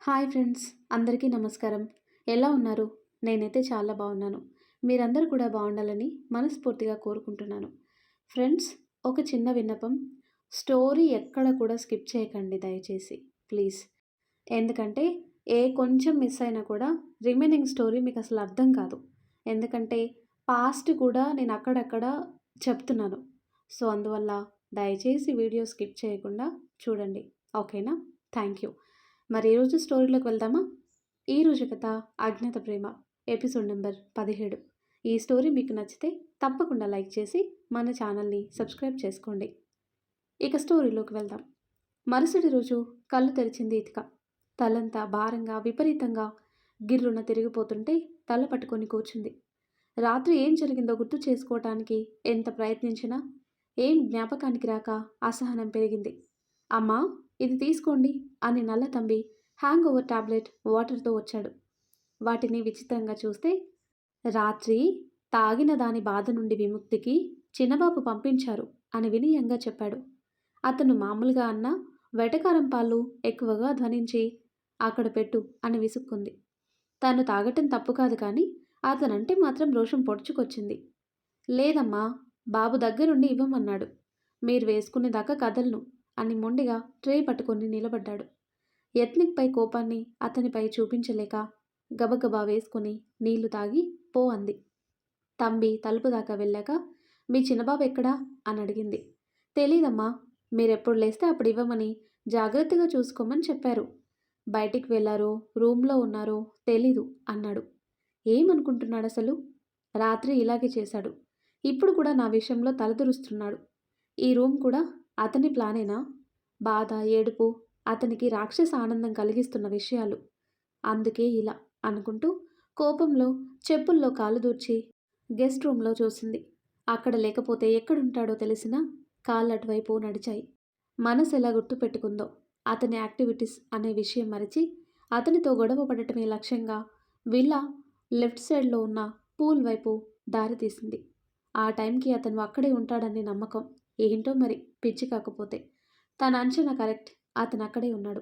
Hi friends, అందరికీ నమస్కారం. ఎలా ఉన్నారు? నేనైతే చాలా బాగున్నాను. మీరందరూ కూడా బాగుండాలని మనస్ఫూర్తిగా కోరుకుంటున్నాను. ఫ్రెండ్స్, ఒక చిన్న విన్నపం. స్టోరీ ఎక్కడ కూడా స్కిప్ చేయకండి దయచేసి. ప్లీజ్. ఎందుకంటే కొంచెం మిస్ అయినా కూడా రిమైనింగ్ స్టోరీ మీకు అసలు అర్థం కాదు. ఎందుకంటే పాస్ట్ కూడా నేను అక్కడక్కడ చెప్తున్నాను. సో అందువల్ల దయచేసి వీడియో స్కిప్ చేయకుండా చూడండి. ఓకేనా? Thank you. మరి ఈరోజు స్టోరీలోకి వెళ్దామా? ఈరోజు కథ అజ్ఞాత ప్రేమ, ఎపిసోడ్ నెంబర్ 17. ఈ స్టోరీ మీకు నచ్చితే తప్పకుండా లైక్ చేసి మన ఛానల్ని సబ్స్క్రైబ్ చేసుకోండి. ఇక స్టోరీలోకి వెళ్దాం. మరుసటి రోజు కళ్ళు తెరిచింది ఇతిక. తలంతా భారంగా విపరీతంగా గిర్రున తిరిగిపోతుంటే తల పట్టుకొని కూర్చుంది. రాత్రి ఏం జరిగిందో గుర్తు చేసుకోవటానికి ఎంత ప్రయత్నించినా ఏం జ్ఞాపకానికి రాక అసహనం పెరిగింది. అమ్మా, ఇది తీసుకోండి అని నల్ల తంబి హ్యాంగ్ ఓవర్ టాబ్లెట్ వాటర్తో వచ్చాడు. వాటిని విచిత్రంగా చూస్తే రాత్రి తాగిన దాని బాధ నుండి విముక్తికి చిన్నబాబు పంపించారు అని వినయంగా చెప్పాడు. అతను మామూలుగా అన్న వెటకారం పాలు ఎక్కువగా ధ్వనించి అక్కడ పెట్టు అని విసుక్కుంది. తను తాగటం తప్పు కాదు, కానీ అతనంటే మాత్రం రోషం పొడుచుకొచ్చింది. లేదమ్మా, బాబు దగ్గరుండి ఇవ్వమన్నాడు. మీరు వేసుకునేదాకా కదలను అని మొండిగా ట్రే పట్టుకొని నిలబడ్డాడు. యత్నిక్పై కోపాన్ని అతనిపై చూపించలేక గబగబా వేసుకుని నీళ్లు తాగి పో అంది. తంబి తలుపు దాకా వెళ్ళాక మీ చిన్నబాబు ఎక్కడా అని అడిగింది. తెలీదమ్మా, మీరెప్పుడు లేస్తే అప్పుడు ఇవ్వమని జాగ్రత్తగా చూసుకోమని చెప్పారు. బయటికి వెళ్ళారో రూమ్లో ఉన్నారో తెలీదు అన్నాడు. ఏమనుకుంటున్నాడు అసలు? రాత్రి ఇలాగే చేశాడు. ఇప్పుడు కూడా నా విషయంలో తలదురుస్తున్నాడు. ఈ రూమ్ కూడా అతని ప్లానేనా? బాధ, ఏడుపు అతనికి రాక్షస ఆనందం కలిగిస్తున్న విషయాలు. అందుకే ఇలా అనుకుంటూ కోపంలో చెప్పుల్లో కాలు దూర్చి గెస్ట్ రూమ్లో చూసింది. అక్కడ లేకపోతే ఎక్కడుంటాడో తెలిసినా కాళ్ళు అటువైపు నడిచాయి. మనసు ఎలా గుర్తుపెట్టుకుందో అతని యాక్టివిటీస్ అనే విషయం మరిచి అతనితో గొడవ పడటమే లక్ష్యంగా విల్లా లెఫ్ట్ సైడ్లో ఉన్న పూల్ వైపు దారి తీసింది. ఆ టైంకి అతను అక్కడే ఉంటాడనే నమ్మకం. ఏంటో మరి, పిచ్చి కాకపోతే. తన అంచనా కరెక్ట్. అతను అక్కడే ఉన్నాడు.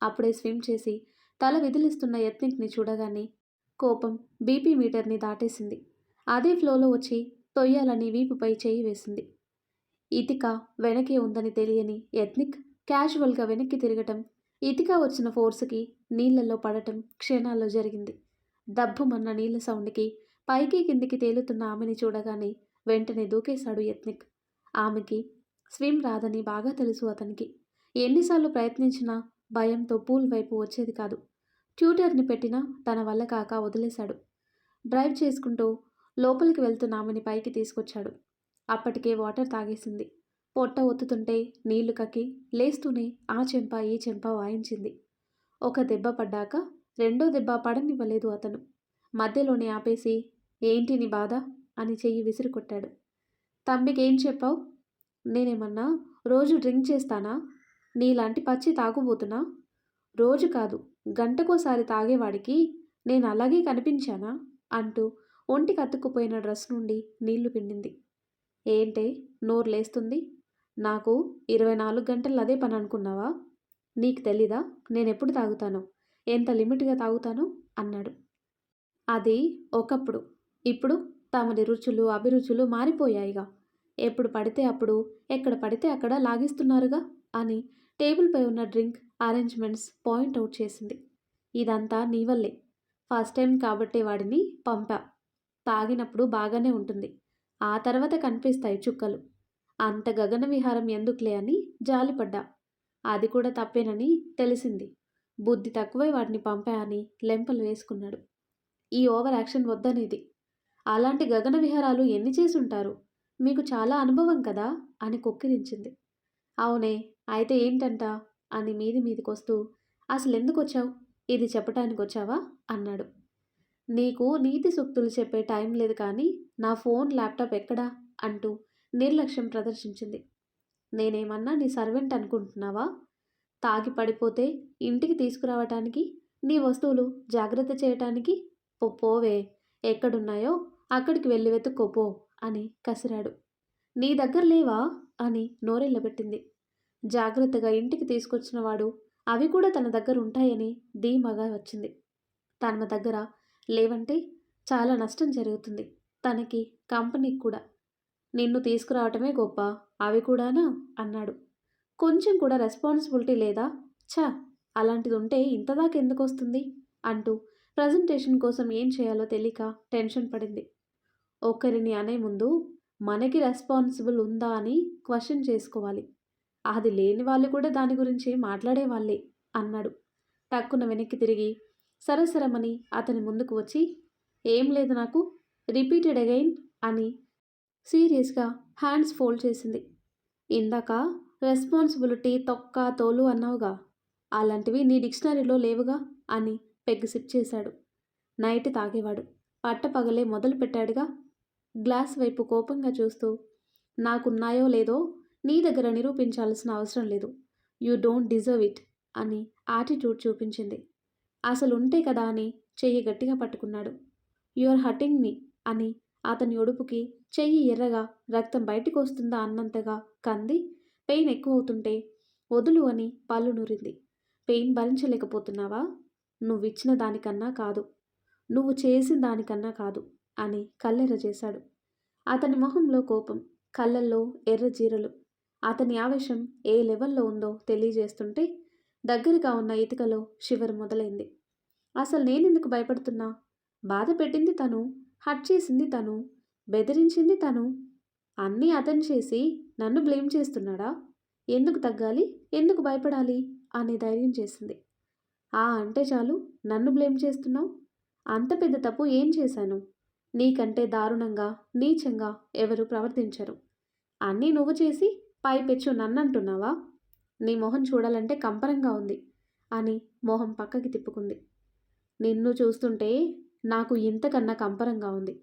అప్పుడే స్విమ్ చేసి తల విదిలిస్తున్న యత్నిక్ని చూడగానే కోపం బీపీ మీటర్ని దాటేసింది. అదే ఫ్లోలో వచ్చి తొయ్యాలని వీపుపై చేయి వేసింది. ఇతిక వెనకే ఉందని తెలియని యత్నిక్ క్యాజువల్గా వెనక్కి తిరగటం, ఇతిక వచ్చిన ఫోర్స్కి నీళ్లలో పడటం క్షణాల్లో జరిగింది. దబ్బుమన్న నీళ్ల సౌండ్కి పైకి కిందికి తేలుతున్న ఆమెని చూడగానే వెంటనే దూకేశాడు యత్నిక్. ఆమెకి స్విమ్ రాదని బాగా తెలుసు అతనికి. ఎన్నిసార్లు ప్రయత్నించినా భయంతో పూల్ వైపు వచ్చేది కాదు. ట్యూటర్ని పెట్టినా తన వల్ల కాక వదిలేశాడు. డ్రైవ్ చేసుకుంటూ లోపలికి వెళ్తున్న ఆమెని పైకి తీసుకొచ్చాడు. అప్పటికే వాటర్ తాగేసింది. పొట్ట ఒత్తుతుంటే నీళ్లు కక్కి లేస్తూనే ఆ చెంప ఈ చెంప వాయించింది. ఒక దెబ్బ పడ్డాక రెండో దెబ్బ పడనివ్వలేదు అతను. మధ్యలోనే ఆపేసి ఏంటి నీ బాధ అని చెయ్యి విసిరికొట్టాడు. తంబికేం చెప్పావు? నేనేమన్నా రోజు డ్రింక్ చేస్తానా? నీలాంటి పచ్చి తాగుబోతున్నా? రోజు కాదు, గంటకోసారి తాగేవాడికి నేను అలాగే కనిపించానా అంటూ ఒంటికి అతుక్కుపోయిన డ్రెస్ నుండి నీళ్లు పిండింది. ఏంటే నోరు లేస్తుంది? నాకు 24 గంటలు అదే పని అనుకున్నావా? నీకు తెలీదా నేనెప్పుడు తాగుతానో, ఎంత లిమిట్గా తాగుతానో అన్నాడు. అది ఒకప్పుడు. ఇప్పుడు తమరి రుచులు అభిరుచులు మారిపోయాయిగా. ఎప్పుడు పడితే అప్పుడు ఎక్కడ పడితే అక్కడ లాగిస్తున్నారుగా అని టేబుల్పై ఉన్న డ్రింక్ అరేంజ్మెంట్స్ పాయింట్అవుట్ చేసింది. ఇదంతా నీ వల్లే. ఫస్ట్ టైం కాబట్టే వాడిని పంపా. తాగినప్పుడు బాగానే ఉంటుంది, ఆ తర్వాత కనిపిస్తాయి చుక్కలు. అంత గగన విహారం ఎందుకులే అని జాలిపడ్డా. అది కూడా తప్పేనని తెలిసింది. బుద్ధి తక్కువై వాడిని పంపా అని లెంపలు వేసుకున్నాడు. ఈ ఓవర్ యాక్షన్ వద్దనేది. అలాంటి గగన విహారాలు ఎన్ని చేసుంటారు? మీకు చాలా అనుభవం కదా అని కొక్కిరించింది. అవునే, అయితే ఏంటంట అని మీదికొస్తూ అసలెందుకు వచ్చావు? ఇది చెప్పటానికి వచ్చావా అన్నాడు. నీకు నీతి సూక్తులు చెప్పే టైం లేదు, కానీ నా ఫోన్ ల్యాప్టాప్ ఎక్కడా అంటూ నిర్లక్ష్యం ప్రదర్శించింది. నేనేమన్నా నీ సర్వెంట్ అనుకుంటున్నావా? తాగి పడిపోతే ఇంటికి తీసుకురావటానికి, నీ వస్తువులు జాగ్రత్త చేయటానికి? పోవే, ఎక్కడున్నాయో అక్కడికి వెళ్ళి వెతుక్కోపో అని కసిరాడు. నీ దగ్గర లేవా అని నోరెళ్ళబెట్టింది. జాగ్రత్తగా ఇంటికి తీసుకొచ్చినవాడు అవి కూడా తన దగ్గర ఉంటాయని ధీమాగా వచ్చింది. తన దగ్గర లేవంటే చాలా నష్టం జరుగుతుంది. తనకి, కంపెనీకి కూడా. నిన్ను తీసుకురావటమే గొప్ప, అవి కూడానా అన్నాడు. కొంచెం కూడా రెస్పాన్సిబిలిటీ లేదా? ఛ! అలాంటిదుంటే ఇంతదాకా ఎందుకొస్తుంది అంటూ ప్రజెంటేషన్ కోసం ఏం చేయాలో తెలియక టెన్షన్ పడింది. ఒకరిని అనే ముందు మనకి రెస్పాన్సిబుల్ ఉందా అని క్వశ్చన్ చేసుకోవాలి. అది లేని వాళ్ళు కూడా దాని గురించి మాట్లాడేవాళ్ళే అన్నాడు. టక్కున వెనక్కి తిరిగి సరసరమని అతని ముందుకు వచ్చి, ఏం లేదు నాకు, రిపీటెడ్ అగైన్ అని సీరియస్గా హ్యాండ్స్ ఫోల్డ్ చేసింది. ఇందాక రెస్పాన్సిబిలిటీ తొక్క తోలు అన్నావుగా, అలాంటివి నీ డిక్షనరీలో లేవుగా అని పెగ్గు సిప్ చేశాడు. నైట్ తాగేవాడు. పట్టపగలే మొదలు పెట్టాడుగా. గ్లాస్ వైపు కోపంగా చూస్తూ, నాకున్నాయో లేదో నీ దగ్గర నిరూపించాల్సిన అవసరం లేదు. యూ డోంట్ డిజర్వ్ ఇట్ అని యాటిట్యూడ్ చూపించింది. అసలుంటే కదా అని చెయ్యి గట్టిగా పట్టుకున్నాడు. యు ఆర్ హర్టింగ్ మీ అని అతని ఒడుపుకి చెయ్యి ఎర్రగా రక్తం బయటికి వస్తుందా అన్నంతగా కంది. పెయిన్ ఎక్కువవుతుంటే వదులు అని పళ్ళు నూరింది. పెయిన్ భరించలేకపోతున్నావా? నువ్విచ్చిన దానికన్నా కాదు, నువ్వు చేసిన దానికన్నా కాదు అని కల్లెర్ర చేశాడు. అతని మొహంలో కోపం, కళ్ళల్లో ఎర్ర జీరలు. అతని ఆవేశం ఏ లెవెల్లో ఉందో తెలియజేస్తుంటే దగ్గరగా ఉన్న ఇటుకలో షివర్ మొదలైంది. అసలు నేనెందుకు భయపడుతున్నా? బాధ పెట్టింది తను, హర్ట్ చేసింది తను, బెదిరించింది తను. అన్నీ అతను చేసి నన్ను బ్లేమ్ చేస్తున్నాడా? ఎందుకు తగ్గాలి, ఎందుకు భయపడాలి అనే ధైర్యం చేసింది. అంటే చాలు నన్ను బ్లేమ్ చేస్తున్నావు? అంత పెద్ద తప్పు ఏం చేశాను? నీకంటే దారుణంగా, నీచంగా ఎవరు ప్రవర్తించరు. అన్నీ నువ్వు చేసి పైపెచ్చు నన్నంటున్నావా? నీ మొహం చూడాలంటే కంపరంగా ఉంది అని మొహం పక్కకి తిప్పుకుంది. నిన్ను చూస్తుంటే నాకు ఇంతకన్నా కంపరంగా ఉంది.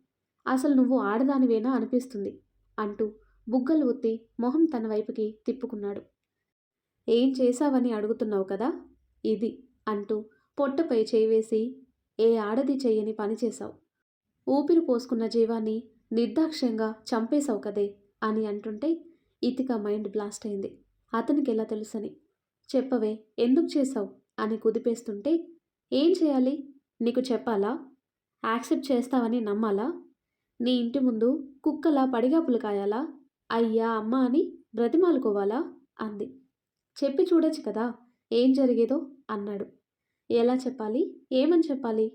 అసలు నువ్వు ఆడదానివేనా అనిపిస్తుంది అంటూ బుగ్గలు ఒత్తి మొహం తన వైపుకి తిప్పుకున్నాడు. ఏం చేశావని అడుగుతున్నావు కదా, ఇది అంటూ పొట్టపై చేయి వేసి, ఏ ఆడది చెయ్యని పని చేశావు. ఊపిరి పోసుకున్న జీవాన్ని నిర్దాక్ష్యంగా చంపేశావు కదే అని అంటుంటే ఇతిక మైండ్ బ్లాస్ట్ అయింది. అతనికి ఎలా తెలుసని. చెప్పవే, ఎందుకు చేశావు అని కుదిపేస్తుంటే, ఏం చేయాలి? నీకు చెప్పాలా? యాక్సెప్ట్ చేస్తావని నమ్మాలా? నీ ఇంటి ముందు కుక్కలా పడిగాపులు కాయాలా? అయ్యా అమ్మ అని బ్రతిమాలుకోవాలా అంది. చెప్పి చూడొచ్చు కదా ఏం జరిగేదో అన్నాడు. ఎలా చెప్పాలి? ఏమని చెప్పాలి?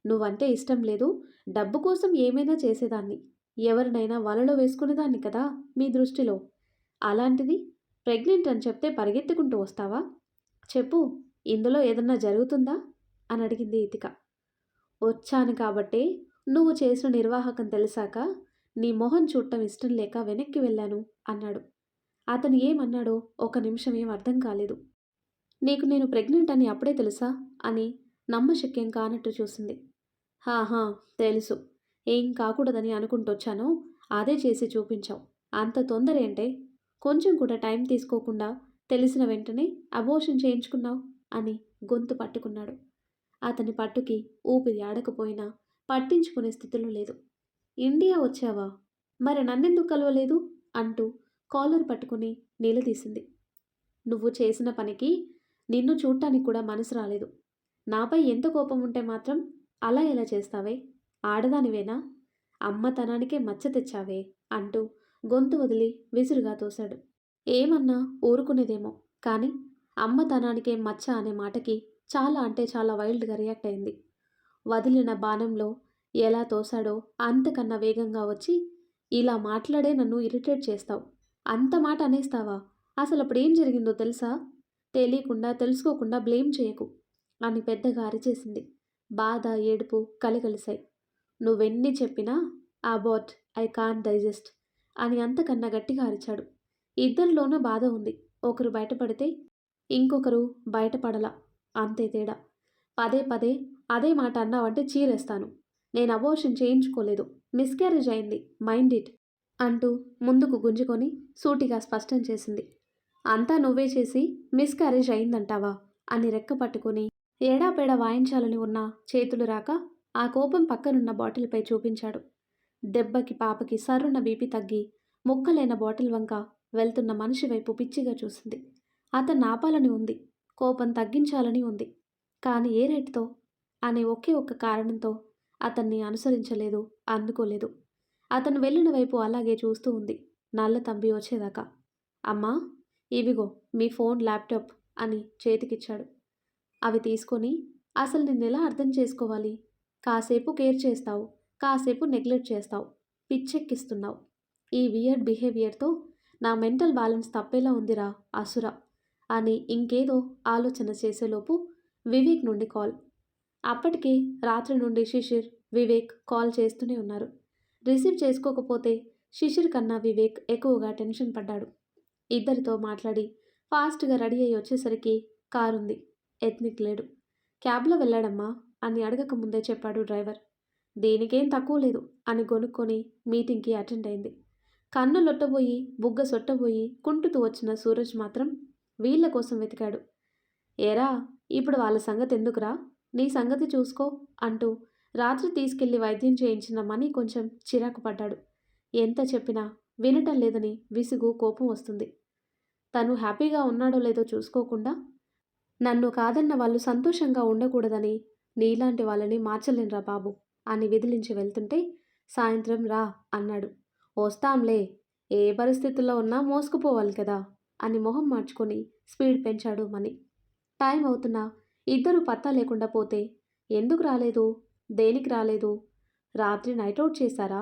నువ్వంటే ఇష్టం లేదు, డబ్బు కోసం ఏమైనా చేసేదాన్ని, ఎవరినైనా వలలో వేసుకునేదాన్ని కదా మీ దృష్టిలో. అలాంటిది ప్రెగ్నెంట్ అని చెప్తే పరిగెత్తుకుంటూ వస్తావా? చెప్పు, ఇందులో ఏదన్నా జరుగుతుందా అని అడిగింది ఇతిక. వచ్చాను కాబట్టే నువ్వు చేసిన నిర్వాహకం తెలిసాక నీ మొహం చూడటం ఇష్టం లేక వెనక్కి వెళ్ళాను అన్నాడు. అతను ఏమన్నాడో ఒక నిమిషం ఏం అర్థం కాలేదు. నీకు నేను ప్రెగ్నెంట్ అని అప్పుడే తెలుసా అని నమ్మశక్యం కానట్టు చూసింది. హాహా, తెలుసు. ఏం కాకూడదని అనుకుంటొచ్చానో అదే చేసి చూపించావు. అంత తొందర ఏంటే? కొంచెం కూడా టైం తీసుకోకుండా తెలిసిన వెంటనే అబోర్షన్ చేయించుకున్నావు అని గొంతు పట్టుకున్నాడు. అతని పట్టుకి ఊపిరి ఆడకపోయినా పట్టించుకునే స్థితిలో లేదు. ఇండియా వచ్చావా? మరి నన్నెందుకు కలవలేదు అంటూ కాలర్ పట్టుకుని నిలదీసింది. నువ్వు చేసిన పనికి నిన్ను చూడటానికి కూడా మనసు రాలేదు. నాపై ఎంత కోపం ఉంటే మాత్రం అలా ఎలా చేస్తావే? ఆడదానివేనా? అమ్మతనానికే మచ్చ తెచ్చావే అంటూ గొంతు వదిలి విసురుగా తోశాడు. ఏమన్నా ఊరుకునేదేమో, కానీ అమ్మతనానికే మచ్చ అనే మాటకి చాలా అంటే చాలా వైల్డ్గా రియాక్ట్ అయింది. వదిలిన బాణంలో ఎలా తోశాడో అంతకన్నా వేగంగా వచ్చి, ఇలా మాట్లాడే నన్ను ఇరిటేట్ చేస్తావు, అంత మాట అనేస్తావా? అసలు అప్పుడేం జరిగిందో తెలుసా? తెలియకుండా తెలుసుకోకుండా బ్లేమ్ చేయకు అని పెద్దగా అరిచేసింది. బాధ, ఏడుపు కలగలిశాయి. నువ్వెన్ని చెప్పినా అబార్ట్, ఐ కాంట్ డైజెస్ట్ అని అంతకన్నా గట్టిగా అరిచాడు. ఇద్దరిలోనూ బాధ ఉంది. ఒకరు బయటపడితే ఇంకొకరు బయటపడలా, అంతే తేడా. పదే పదే అదే మాట అన్నావంటే చీరేస్తాను. నేను అబోర్షన్ చేయించుకోలేదు, మిస్క్యారేజ్ అయింది, మైండ్ ఇట్ అంటూ ముందుకు గుంజుకొని సూటిగా స్పష్టం చేసింది. అంతా నువ్వే చేసి మిస్క్యారేజ్ అయిందంటావా అని రెక్క పట్టుకొని ఏడాపేడా వాయించాలని ఉన్న చేతులు రాక ఆ కోపం పక్కనున్న బాటిల్పై చూపించాడు. దెబ్బకి పాపకి సర్రున బీపీ తగ్గి ముక్కలైన బాటిల్ వంక వెళ్తున్న మనిషి వైపు పిచ్చిగా చూసింది. అతన్ని ఆపాలని ఉంది, కోపం తగ్గించాలని ఉంది. కానీ ఏ రేటుతో అనే ఒకే ఒక్క కారణంతో అతన్ని అనుసరించలేదు, అందుకోలేదు. అతను వెళ్ళిన వైపు అలాగే చూస్తూ ఉంది. నల్ల తంబి వచ్చేదాకా. అమ్మా, ఇవిగో మీ ఫోన్, ల్యాప్టాప్ అని చేతికిచ్చాడు. అవి తీసుకొని అసలు నిన్నెలా అర్థం చేసుకోవాలి? కాసేపు కేర్ చేస్తావు, కాసేపు నెగ్లెక్ట్ చేస్తావు, పిచ్చెక్కిస్తున్నావు. ఈ వియర్డ్ బిహేవియర్తో నా మెంటల్ బ్యాలెన్స్ తప్పేలా ఉందిరా అసుర అని ఇంకేదో ఆలోచన చేసేలోపు వివేక్ నుండి కాల్. అప్పటికే రాత్రి నుండి శిశిర్, వివేక్ కాల్ చేస్తూనే ఉన్నారు. రిసీవ్ చేసుకోకపోతే శిశిర్ కన్నా వివేక్ ఎక్కువగా టెన్షన్ పడ్డాడు. ఇద్దరితో మాట్లాడి ఫాస్ట్గా రెడీ అయ్యి వచ్చేసరికి కారుంది. ఎత్నిక్ లేడు. క్యాబ్లో వెళ్ళాడమ్మా అని అడగక ముందే చెప్పాడు డ్రైవర్. దేనికేం తక్కువ లేదు అని గొనుక్కొని మీటింగ్కి అటెండ్ అయింది. కన్ను లొట్టబోయి బుగ్గ సొట్టబోయి కుంటుతూ వచ్చిన సూరజ్ మాత్రం వీళ్ళ కోసం వెతికాడు. ఏరా, ఇప్పుడు వాళ్ళ సంగతి ఎందుకురా, నీ సంగతి చూసుకో అంటూ రాత్రి తీసుకెళ్లి వైద్యం చేయించిన మనీ కొంచెం చిరాకు పడ్డాడు. ఎంత చెప్పినా వినటం లేదని విసుగు, కోపం వస్తుంది. తను హ్యాపీగా ఉన్నాడో లేదో చూసుకోకుండా నన్ను కాదన్న వాళ్ళు సంతోషంగా ఉండకూడదని నీలాంటి వాళ్ళని మార్చలేనురా బాబు అని విదిలించి వెళ్తుంటే సాయంత్రం రా అన్నాడు. వస్తాంలే, ఏ పరిస్థితుల్లో ఉన్నా మోసుకుపోవాలి కదా అని మొహం మార్చుకొని స్పీడ్ పెంచాడు మణి. టైం అవుతున్నా ఇద్దరు పత్తా లేకుండా పోతే ఎందుకు రాలేదు, దేనికి రాలేదు, రాత్రి నైట్అవుట్ చేశారా,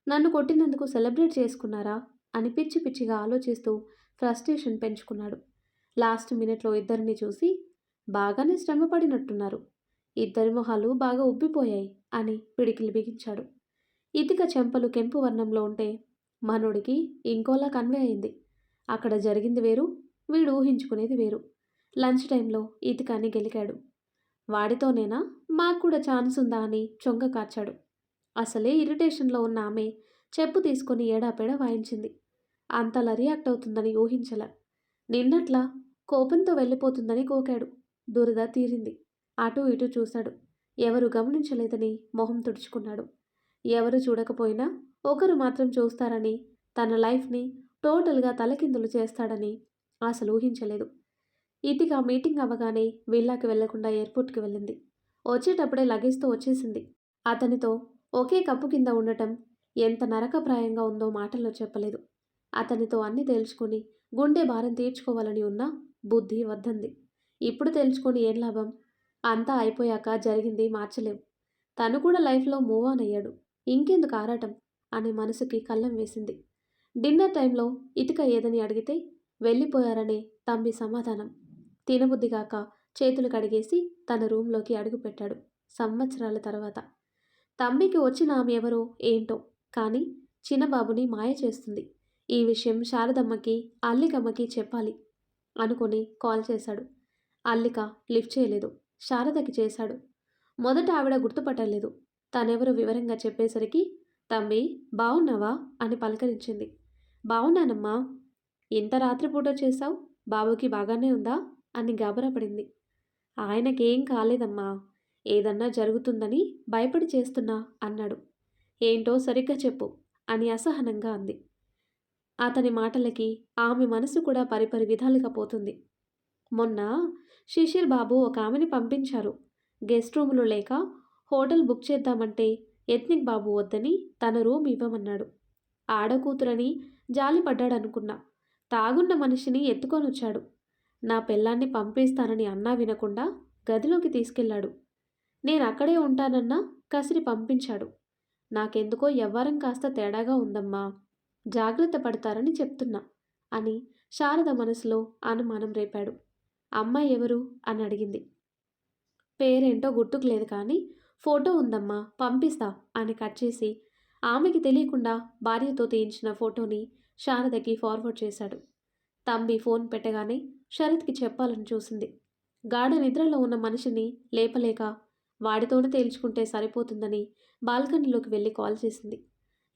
నన్ను కొట్టినందుకు సెలబ్రేట్ చేసుకున్నారా అని పిచ్చి పిచ్చిగా ఆలోచిస్తూ ఫ్రస్ట్రేషన్ పెంచుకున్నాడు. లాస్ట్ మినిట్లో ఇద్దరిని చూసి బాగానే శ్రమపడినట్టున్నారు, ఇద్దరి మొహాలు బాగా ఉబ్బిపోయాయి అని పిడికిలి బిగించాడు. ఇతిక చెంపలు కెంపు వర్ణంలో ఉంటే మనోడికి ఇంకోలా కన్వే అయింది. అక్కడ జరిగింది వేరు, వీడు ఊహించుకునేది వేరు. లంచ్ టైంలో ఇతికాని గెలికాడు. వాడితోనేనా మాకు కూడా ఛాన్స్ ఉందా అని చొంగ కార్చాడు. అసలే ఇరిటేషన్లో ఉన్న ఆమె చెప్పు తీసుకొని ఏడాపెడా వాయించింది. అంతలా రియాక్ట్ అవుతుందని ఊహించల. నిన్నట్లా కోపంతో వెళ్ళిపోతుందని కోకాడు. దురద తీరింది. అటూ ఇటూ చూశాడు. ఎవరు గమనించలేదని మొహం తుడుచుకున్నాడు. ఎవరు చూడకపోయినా ఒకరు మాత్రం చూస్తారని, తన లైఫ్ని టోటల్గా తలకిందులు చేస్తాడని అసలు ఊహించలేదు. ఇతిక మీటింగ్ అవ్వగానే విల్లాకి వెళ్లకుండా ఎయిర్పోర్ట్కి వెళ్ళింది. వచ్చేటప్పుడే లగేజ్తో వచ్చేసింది. అతనితో ఒకే కప్పు కింద ఉండటం ఎంత నరకప్రాయంగా ఉందో మాటల్లో చెప్పలేదు. అతనితో అన్నీ తేల్చుకొని గుండె భారం తీర్చుకోవాలని ఉన్నా బుద్ధి వద్దంది. ఇప్పుడు తేల్చుకొని ఏం లాభం? అంతా అయిపోయాక జరిగింది మార్చలేవు. తను కూడా లైఫ్లో మూవ్ ఆన్ అయ్యాడు. ఇంకెందుకు ఆరాటం అని మనసుకి కళ్ళం వేసింది. డిన్నర్ టైంలో ఇతిక ఏదని అడిగితే వెళ్ళిపోయారనే తంబి సమాధానం. తినబుద్ధిగాక చేతులు కడిగేసి తన రూంలోకి అడుగుపెట్టాడు. సంవత్సరాల తర్వాత తంబికి వచ్చిన ఆమె ఎవరో ఏంటో కానీ చిన్నబాబుని మాయ చేస్తుంది. ఈ విషయం శారదమ్మకి, అల్లికమ్మకి చెప్పాలి అనుకుని కాల్ చేశాడు. అల్లిక లిఫ్ట్ చేయలేదు. శారదకి చేశాడు. మొదట ఆవిడ గుర్తుపట్టలేదు. తనెవరో వివరంగా చెప్పేసరికి తంబి బావున్నావా అని పలకరించింది. బావున్నానమ్మా. ఇంత రాత్రిపూట చేశావు, బాబుకి బాగానే ఉందా అని గాబరాపడింది. ఆయనకేం కాలేదమ్మా, ఏదన్నా జరుగుతుందని భయపడి చేస్తున్నా అన్నాడు. ఏంటో సరిగ్గా చెప్పు అని అసహనంగా అంది. అతని మాటలకి ఆమె మనసు కూడా పరిపరి విధాలుగా పోతుంది. మొన్న శిశిర్ బాబు ఒక ఆమెని పంపించారు. గెస్ట్ రూములు లేక హోటల్ బుక్ చేద్దామంటే ఎత్నిక్ బాబు వద్దని తన రూమ్ ఇవ్వమన్నాడు. ఆడకూతురని జాలిపడ్డాడనుకున్నా. తాగున్న మనిషిని ఎత్తుకొనొచ్చాడు. నా పెళ్ళాన్ని పంపిస్తానని అన్నా వినకుండా గదిలోకి తీసుకెళ్లాడు. నేను అక్కడే ఉంటానన్నా కసిరి పంపించాడు. నాకెందుకో యవ్వారం కాస్త తేడాగా ఉందమ్మా, జాగ్రత్త పడతారని చెప్తున్నా అని శారద మనసులో అనుమానం రేపాడు. అమ్మాయి ఎవరు అని అడిగింది. పేరేంటో గుర్తుకు లేదు కానీ ఫోటో ఉందమ్మా, పంపిస్తా అని కట్ చేసి ఆమెకి తెలియకుండా భార్యతో తీయించిన ఫోటోని శారదకి ఫార్వర్డ్ చేశాడు. తంబి ఫోన్ పెట్టగానే శరత్కి చెప్పాలని చూసింది. గాఢ నిద్రలో ఉన్న మనిషిని లేపలేక వాడితోనే తేల్చుకుంటే సరిపోతుందని బాల్కనీలోకి వెళ్ళి కాల్ చేసింది.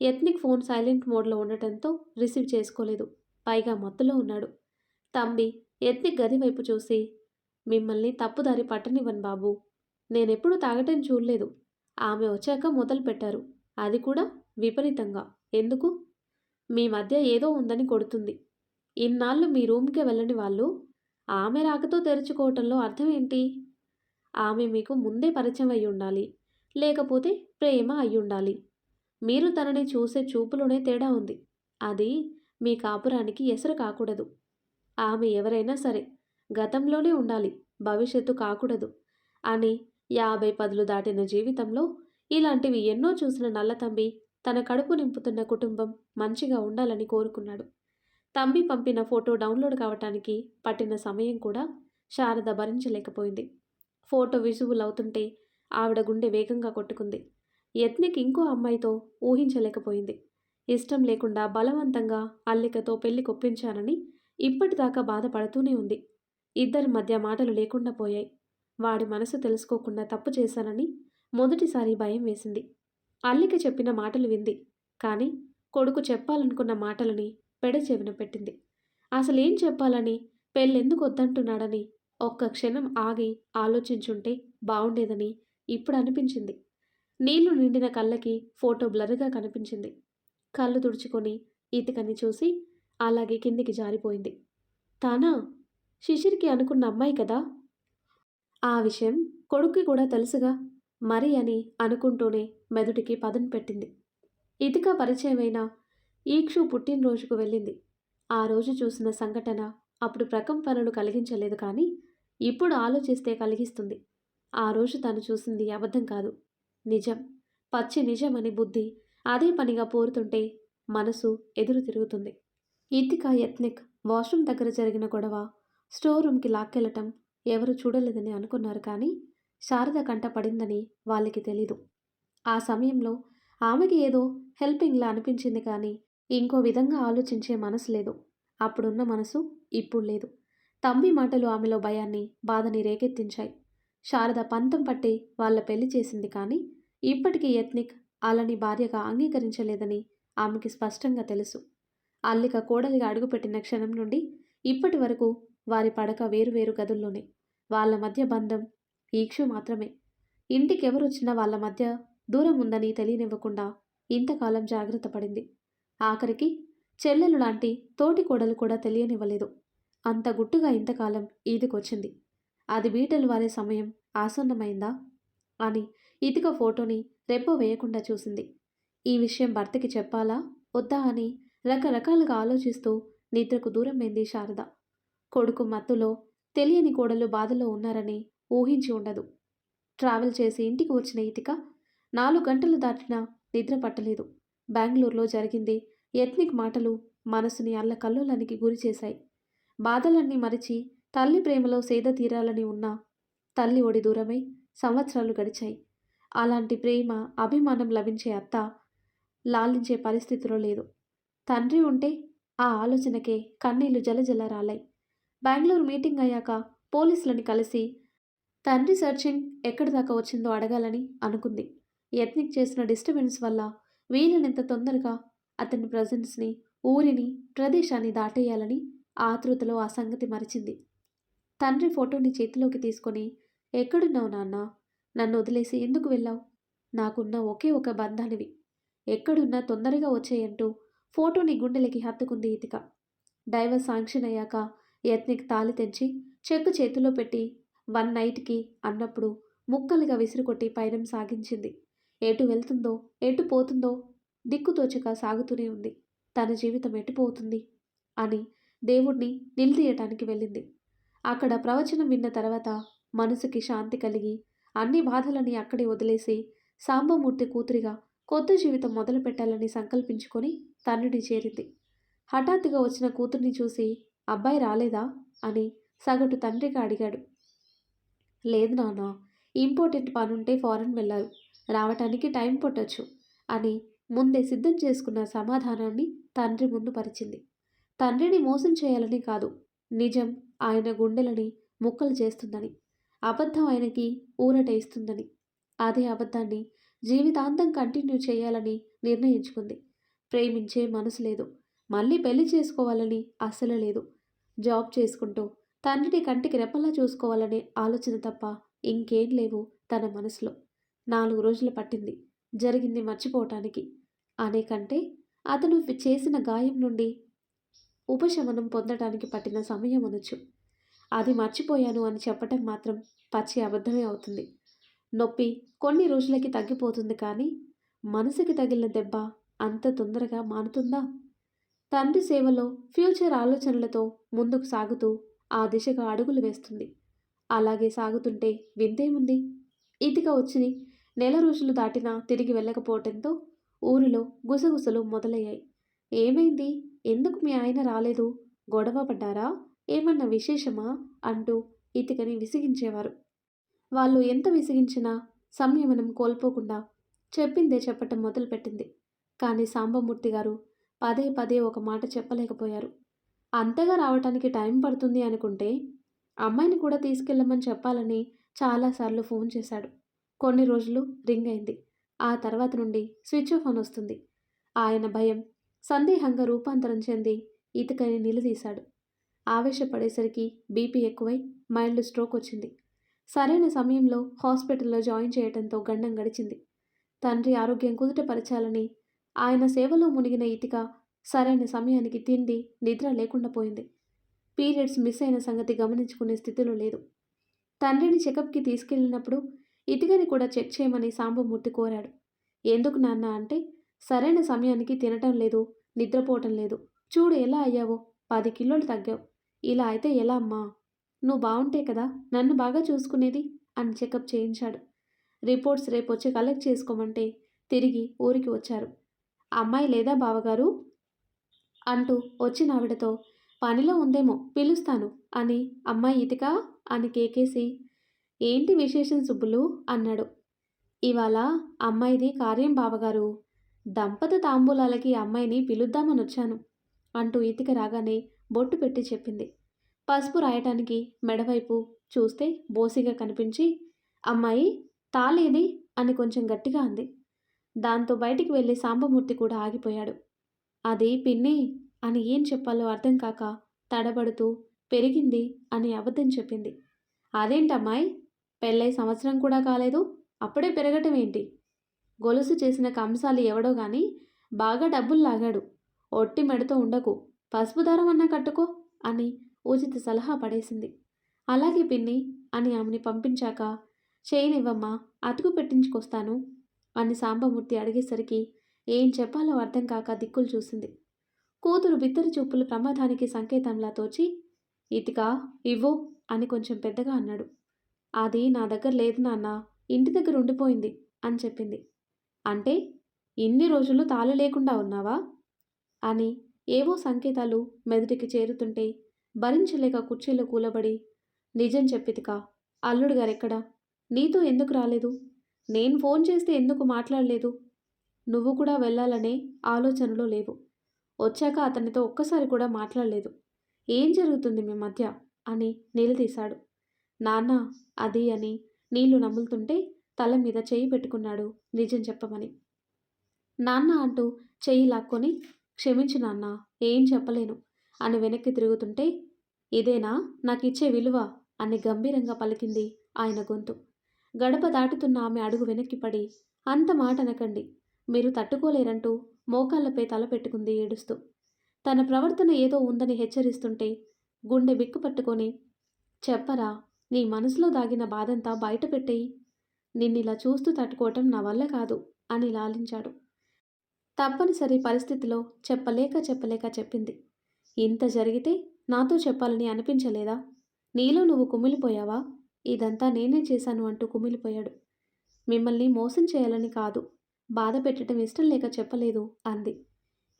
ఎత్నిక్ ఫోన్ సైలెంట్ మోడ్లో ఉండటంతో రిసీవ్ చేసుకోలేదు. పైగా మత్తులో ఉన్నాడు. తంబి ఎత్నిక్ గది వైపు చూసి, మిమ్మల్ని తప్పుదారి పట్టనివ్వను బాబు. నేనెప్పుడూ తాగటం చూడలేదు. ఆమె వచ్చాక మొదలు పెట్టారు. అది కూడా విపరీతంగా. ఎందుకు? మీ మధ్య ఏదో ఉందని కొడుతుంది. ఇన్నాళ్ళు మీ రూమ్కే వెళ్ళని వాళ్ళు ఆమె రాకతో తెరుచుకోవటంలో అర్థం ఏంటి? ఆమె మీకు ముందే పరిచయం అయ్యి ఉండాలి. లేకపోతే ప్రేమ అయ్యుండాలి. మీరు తనని చూసే చూపులోనే తేడా ఉంది. అది మీ కాపురానికి ఎసరు కాకూడదు. ఆమె ఎవరైనా సరే గతంలోనే ఉండాలి. భవిష్యత్తు కాకూడదు అని 50 పదులు దాటిన జీవితంలో ఇలాంటివి ఎన్నో చూసిన నల్లతంబి తన కడుపు నింపుతున్న కుటుంబం మంచిగా ఉండాలని కోరుకున్నాడు. తంబి పంపిన ఫోటో డౌన్లోడ్ కావటానికి పట్టిన సమయం కూడా శారద భరించలేకపోయింది. ఫోటో విజువల్ అవుతుంటే ఆవిడ గుండె వేగంగా కొట్టుకుంది. యత్నిక్ ఇంకో అమ్మాయితో ఊహించలేకపోయింది. ఇష్టం లేకుండా బలవంతంగా అల్లికతో పెళ్లి కొప్పించానని ఇప్పటిదాకా బాధపడుతూనే ఉంది. ఇద్దరి మధ్య మాటలు లేకుండా పోయాయి. వాడి మనసు తెలుసుకోకుండా తప్పు చేశానని మొదటిసారి భయం వేసింది. అల్లిక చెప్పిన మాటలు వింది. కానీ కొడుకు చెప్పాలనుకున్న మాటలని పెడచెవిన పెట్టింది. అసలేం చెప్పాలని, పెళ్ళెందుకు వద్దంటున్నాడని ఒక్క క్షణం ఆగి ఆలోచించుంటే బావుండేదని ఇప్పుడు అనిపించింది. నీళ్లు నిండిన కళ్ళకి ఫోటో బ్లర్‌గా కనిపించింది. కళ్ళు తుడుచుకొని ఇతికని చూసి అలాగే కిందికి జారిపోయింది. తానా? శిశిర్‌కి అనుకున్న అమ్మాయి కదా! ఆ విషయం కొడుక్కి కూడా తెలుసుగా మరి అని అనుకుంటూనే మెదడుకి పదును పెట్టింది. ఇతిక పరిచయమైన ఈక్షు పుట్టినరోజుకు వెళ్ళింది. ఆ రోజు చూసిన సంఘటన అప్పుడు ప్రకంపనలు కలిగించలేదు కానీ ఇప్పుడు ఆలోచిస్తే కలిగిస్తుంది. ఆ రోజు తను చూసింది అబద్ధం కాదు, నిజం. పచ్చి నిజమని బుద్ధి అదే పనిగా పోరుతుంటే మనసు ఎదురు తిరుగుతుంది. ఇతిక యత్నిక్ వాష్రూమ్ దగ్గర జరిగిన గొడవ స్టోర్ రూమ్‌కి లాక్కెళ్లటం ఎవరు చూడలేదని అనుకున్నారు కానీ శారద కంట పడిందని వాళ్ళకి తెలీదు. ఆ సమయంలో ఆమెకి ఏదో హెల్పింగ్‌లా అనిపించింది కానీ ఇంకో విధంగా ఆలోచించే మనసు లేదు. అప్పుడున్న మనసు ఇప్పుడు లేదు. తంబి మాటలు ఆమెలో భయాన్ని, బాధని రేకెత్తించాయి. శారద పంతం పట్టి వాళ్ళ పెళ్లి చేసింది కానీ ఇప్పటికీ యత్నిక్ అలని భార్యగా అంగీకరించలేదని ఆమెకి స్పష్టంగా తెలుసు. అల్లిక కోడలిగా అడుగుపెట్టిన క్షణం నుండి ఇప్పటి వరకు వారి పడక వేరువేరు గదుల్లోనే. వాళ్ళ మధ్య బంధం ఈక్షు మాత్రమే. ఇంటికెవరొచ్చినా వాళ్ళ మధ్య దూరం ఉందని తెలియనివ్వకుండా ఇంతకాలం జాగ్రత్త పడింది. ఆఖరికి చెల్లెలు లాంటి తోటి కోడలు కూడా తెలియనివ్వలేదు. అంత గుట్టుగా ఇంతకాలం ఈదికొచ్చింది. అది బీటలు వారే సమయం ఆసన్నమైందా అని ఇతిక ఫోటోని రెప్ప వేయకుండా చూసింది. ఈ విషయం భర్తకి చెప్పాలా వద్దా అని రకరకాలుగా ఆలోచిస్తూ నిద్రకు దూరమైంది శారద. కొడుకు మత్తులో తెలియని కోడలు బాధలో ఉన్నారని ఊహించి ఉండదు. ట్రావెల్ చేసి ఇంటికి వచ్చిన ఇతిక 4 గంటలు దాటినా నిద్ర పట్టలేదు. బెంగళూరులో జరిగింది యత్నిక్ మాటలు మనసుని అల్లకల్లోలానికి గురి చేశాయి. బాధలన్నీ మరిచి తల్లి ప్రేమలో సేద తీరాలని ఉన్న తల్లి ఒడి దూరమై సంవత్సరాలు గడిచాయి. అలాంటి ప్రేమ, అభిమానం లభించే అత్త లాలించే పరిస్థితిలో లేదు. తండ్రి ఉంటే ఆ ఆలోచనకే కన్నీళ్లు జలజల రాలాయి. బెంగళూరు మీటింగ్ అయ్యాక పోలీసులని కలిసి తండ్రి సర్చింగ్ ఎక్కడి దాకా వచ్చిందో అడగాలని అనుకుంది. యత్నిక్ చేసిన డిస్టర్బెన్స్ వల్ల వీలైనంత తొందరగా అతని ప్రజెన్స్ని, ఊరిని, ప్రదేశాన్ని దాటేయాలని ఆతృతలో ఆ సంగతి మరిచింది. తండ్రి ఫోటోని చేతిలోకి తీసుకొని, ఎక్కడున్నావు నాన్న? నన్ను వదిలేసి ఎందుకు వెళ్ళావు? నాకున్న ఒకే ఒక బంధానివి. ఎక్కడున్నా తొందరగా వచ్చేయంటూ ఫోటోని గుండెలకి హత్తుకుంది ఇతిక. డైవర్స్ శాంక్షన్ అయ్యాక యత్నిక్ తాళి తెంచి చెక్కు చేతిలో పెట్టి 1 నైట్‌కి అన్నప్పుడు ముక్కలుగా విసిరికొట్టి పయనం సాగించింది. ఎటు వెళ్తుందో, ఎటు పోతుందో దిక్కుతోచక సాగుతూనే ఉంది. తన జీవితం ఎటుపోతుంది అని దేవుణ్ణి నిలదీయటానికి వెళ్ళింది. అక్కడ ప్రవచనం విన్న తర్వాత మనసుకి శాంతి కలిగి అన్ని బాధలని అక్కడే వదిలేసి సాంబమూర్తి కూతురిగా కొత్త జీవితం మొదలు పెట్టాలని సంకల్పించుకొని తండ్రిని చేరింది. హఠాత్తుగా వచ్చిన కూతుర్ని చూసి అబ్బాయి రాలేదా అని సగటు తండ్రిగా అడిగాడు. లేదు నాన్న, ఇంపార్టెంట్ పనుంటే ఫారెన్ వెళ్ళారు, రావటానికి టైం పట్టొచ్చు అని ముందే సిద్ధం చేసుకున్న సమాధానాన్ని తండ్రి ముందు పరిచింది. తండ్రిని మోసం చేయాలని కాదు, నిజం ఆయన గుండెలని ముక్కలు చేస్తుందని, అబద్ధం ఆయనకి ఊరట ఇస్తుందని, అదే అబద్ధాన్ని జీవితాంతం కంటిన్యూ చేయాలని నిర్ణయించుకుంది. ప్రేమించే మనసు లేదు, మళ్ళీ పెళ్లి చేసుకోవాలని అస్సలు లేదు. జాబ్ చేసుకుంటూ తండ్రిని కంటికి రెప్పలా చూసుకోవాలనే ఆలోచన తప్ప ఇంకేం లేవు తన మనసులో. 4 రోజులు పట్టింది జరిగింది మర్చిపోవటానికి. అనే కంటే అతను చేసిన గాయం నుండి ఉపశమనం పొందటానికి పట్టిన సమయం అనొచ్చు. అది మర్చిపోయాను అని చెప్పటం మాత్రం పచ్చి అబద్ధమే అవుతుంది. నొప్పి కొన్ని రోజులకి తగ్గిపోతుంది కానీ, మనసుకి తగిలిన దెబ్బ అంత తొందరగా మానుతుందా? తండ్రి సేవలో ఫ్యూచర్ ఆలోచనలతో ముందుకు సాగుతూ ఆ దిశగా అడుగులు వేస్తుంది. అలాగే సాగుతుంటే వింతేముంది? ఇతిక వచ్చి నెల రోజులు దాటినా తిరిగి వెళ్ళకపోవటంతో ఊరిలో గుసగుసలు మొదలయ్యాయి. ఏమైంది? ఎందుకు మీ ఆయన రాలేదు? గొడవ పడ్డారా? ఏమన్నా విశేషమా? అంటూ ఇతికని విసిగించేవారు. వాళ్ళు ఎంత విసిగించినా సంయమనం కోల్పోకుండా చెప్పిందే చెప్పటం మొదలుపెట్టింది. కానీ సాంబమూర్తి గారు పదే పదే ఒక మాట చెప్పలేకపోయారు. అంతగా రావటానికి టైం పడుతుంది అనుకుంటే అమ్మాయిని కూడా తీసుకెళ్ళమని చెప్పాలని చాలాసార్లు ఫోన్ చేశాడు. కొన్ని రోజులు రింగ్ అయింది. ఆ తర్వాత నుండి స్విచ్ ఆఫ్ అని వస్తుంది. ఆయన భయం సందేహంగా రూపాంతరం చెంది ఇతకని నిలదీశాడు. ఆవేశపడేసరికి బీపీ ఎక్కువై మైల్డ్ స్ట్రోక్ వచ్చింది. సరైన సమయంలో హాస్పిటల్లో జాయిన్ చేయడంతో గండం గడిచింది. తండ్రి ఆరోగ్యం కుదుటపరచాలని ఆయన సేవలో మునిగిన ఇతిక సరైన సమయానికి తిండి నిద్ర లేకుండా పోయింది. పీరియడ్స్ మిస్ అయిన సంగతి గమనించుకునే స్థితిలో లేదు. తండ్రిని చెకప్కి తీసుకెళ్ళినప్పుడు ఇతికని కూడా చెక్ చేయమని సాంబమూర్తి కోరాడు. ఎందుకు నాన్న అంటే, సరైన సమయానికి తినటం లేదు, నిద్రపోవటం లేదు. చూడు ఎలా అయ్యావో, 10 కిలోలు తగ్గావు. ఇలా అయితే ఎలా అమ్మా? నువ్వు బావుంటే కదా నన్ను బాగా చూసుకునేది అని చెకప్ చేయించాడు. రిపోర్ట్స్ రేపొచ్చి కలెక్ట్ చేసుకోమంటే తిరిగి ఊరికి వచ్చారు. అమ్మాయి లేదా బావగారు అంటూ వచ్చిన ఆవిడతో పనిలో ఉందేమో పిలుస్తాను అని అమ్మాయి ఇతిక అని కేకేసి ఏంటి విశేషం సుబ్బులు అన్నాడు. ఇవాళ అమ్మాయిది కార్యం బావగారు. దంపతి తాంబూలాలకి అమ్మాయిని పిలుద్దామని వచ్చాను అంటూ ఇతిక రాగానే బొట్టు పెట్టి చెప్పింది. పసుపు రాయటానికి మెడవైపు చూస్తే బోసిగా కనిపించి అమ్మాయి తాళేది అని కొంచెం గట్టిగా అంది. దాంతో బయటికి వెళ్ళి సాంబమూర్తి కూడా ఆగిపోయాడు. అది పిన్ని అని ఏం చెప్పాలో అర్థం కాక తడబడుతూ పెరిగింది అని అబద్ధం చెప్పింది. అదేంటమ్మాయి, పెళ్ళై సంవత్సరం కూడా కాలేదు, అప్పుడే పెరగటం ఏంటి? గొలుసు చేసిన కంసాలి ఎవడో గాని బాగా డబ్బులు లాగాడు. ఒట్టి మెడతో ఉండకు, పసుపు దారం అన్నా కట్టుకో అని ఉచిత సలహా పడేసింది. అలాగే పిన్ని అని ఆమెని పంపించాక చేయనివ్వమ్మా అతుకు పెట్టించుకొస్తాను అని సాంబమూర్తి అడిగేసరికి ఏం చెప్పాలో అర్థం కాక దిక్కులు చూసింది. కూతురు బిత్తరి చూపులు ప్రమాదానికి సంకేతంలా తోచి ఇతిక ఇవ్వు అని కొంచెం పెద్దగా అన్నాడు. అది నా దగ్గర లేదు నాన్న, ఇంటి దగ్గర ఉండిపోయింది అని చెప్పింది. అంటే ఇన్ని రోజులు తాళి లేకుండా ఉన్నావా అని ఏవో సంకేతాలు మెదటికి చేరుతుంటే భరించలేక కుర్చీలో కూలబడి నిజం చెప్పితిక, అల్లుడు గారెక్కడా? నీతో ఎందుకు రాలేదు? నేను ఫోన్ చేస్తే ఎందుకు మాట్లాడలేదు? నువ్వు కూడా వెళ్ళాలనే ఆలోచనలో లేవు. వచ్చాక అతనితో ఒక్కసారి కూడా మాట్లాడలేదు. ఏం జరుగుతుంది మీ మధ్య అని నిలదీశాడు. నాన్న అది అని నీళ్లు నములుతుంటే తల మీద చెయ్యి పెట్టుకున్నాడు నిజం చెప్పమని. నాన్న అంటూ చెయ్యి లాక్కొని క్షమించు నాన్న, ఏం చెప్పలేను అని వెనక్కి తిరుగుతుంటే ఇదేనా నాకిచ్చే విలువ అని గంభీరంగా పలికింది ఆయన గొంతు. గడప దాటుతున్న ఆమె అడుగు వెనక్కి పడి అంత మాట అనకండి, మీరు తట్టుకోలేరంటూ మోకాళ్లపై తల పెట్టుకుంది ఏడుస్తూ. తన ప్రవర్తన ఏదో ఉందని హెచ్చరిస్తుంటే గుండె బిక్కుపట్టుకొని చెప్పరా, నీ మనసులో దాగిన బాధంతా బయట పెట్టేయి, నిన్నిలా చూస్తూ తట్టుకోవటం నా వల్ల కాదు అని లాలించాడు. తప్పనిసరి పరిస్థితిలో చెప్పలేక చెప్పింది. ఇంత జరిగితే నాతో చెప్పాలని అనిపించలేదా? నీలో నువ్వు కుమిలిపోయావా? ఇదంతా నేనే చేశాను అంటూ కుమిలిపోయాడు. మిమ్మల్ని మోసం చేయాలని కాదు, బాధ పెట్టడం ఇష్టం లేక చెప్పలేదు అంది.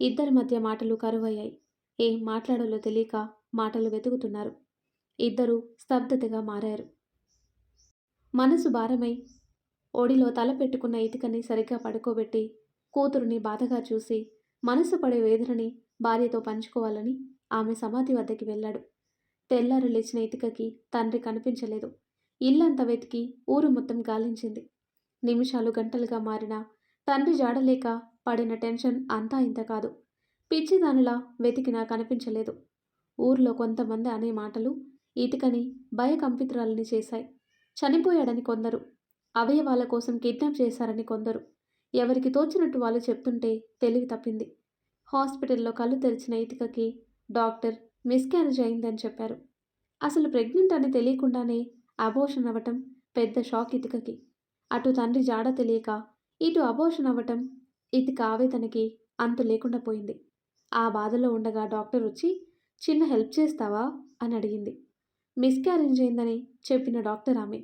ఇద్దరి మధ్య మాటలు కరువయ్యాయి. ఏం మాట్లాడాలో తెలియక మాటలు వెతుకుతున్నారు. ఇద్దరూ స్తబ్దతగా మారారు. మనసు భారమై ఒడిలో తల పెట్టుకున్న ఇతికని సరిగ్గా పడుకోబెట్టి కూతురుని బాధగా చూసి మనసు పడే వేదనని భార్యతో పంచుకోవాలని ఆమె సమాధి వద్దకి వెళ్ళాడు. తెల్లారు లేచిన ఇతికకి తండ్రి కనిపించలేదు. ఇల్లంతా వెతికి ఊరు మొత్తం గాలించింది. నిమిషాలు గంటలుగా మారినా తండ్రి జాడలేక పడిన టెన్షన్ అంతా ఇంత కాదు. పిచ్చిదానిలా వెతికినా కనిపించలేదు. ఊర్లో కొంతమంది అనే మాటలు ఇతికని భయకంపితురాలని చేశాయి. చనిపోయాడని కొందరు, అవయవాల కోసం కిడ్నాప్ చేశారని కొందరు. ఎవరికి తోచినట్టు వాళ్ళు చెప్తుంటే తెలివి తప్పింది. హాస్పిటల్లో కళ్ళు తెరిచిన ఇతికకి డాక్టర్ మిస్క్యారేజ్ అయిందని చెప్పారు. అసలు ప్రెగ్నెంట్ అని తెలియకుండానే అబోర్షన్ అవ్వటం పెద్ద షాక్ ఇతికకి. అటు తండ్రి జాడ తెలియక, ఇటు అబోర్షన్ అవ్వటం ఇతిక ఆవేదనకి అంతు లేకుండా పోయింది. ఆ బాధలో ఉండగా డాక్టర్ వచ్చి, "చిన్న హెల్ప్ చేస్తావా?" అని అడిగింది. మిస్‌క్యారేజ్ అయిందని చెప్పిన డాక్టర్ ఆమె.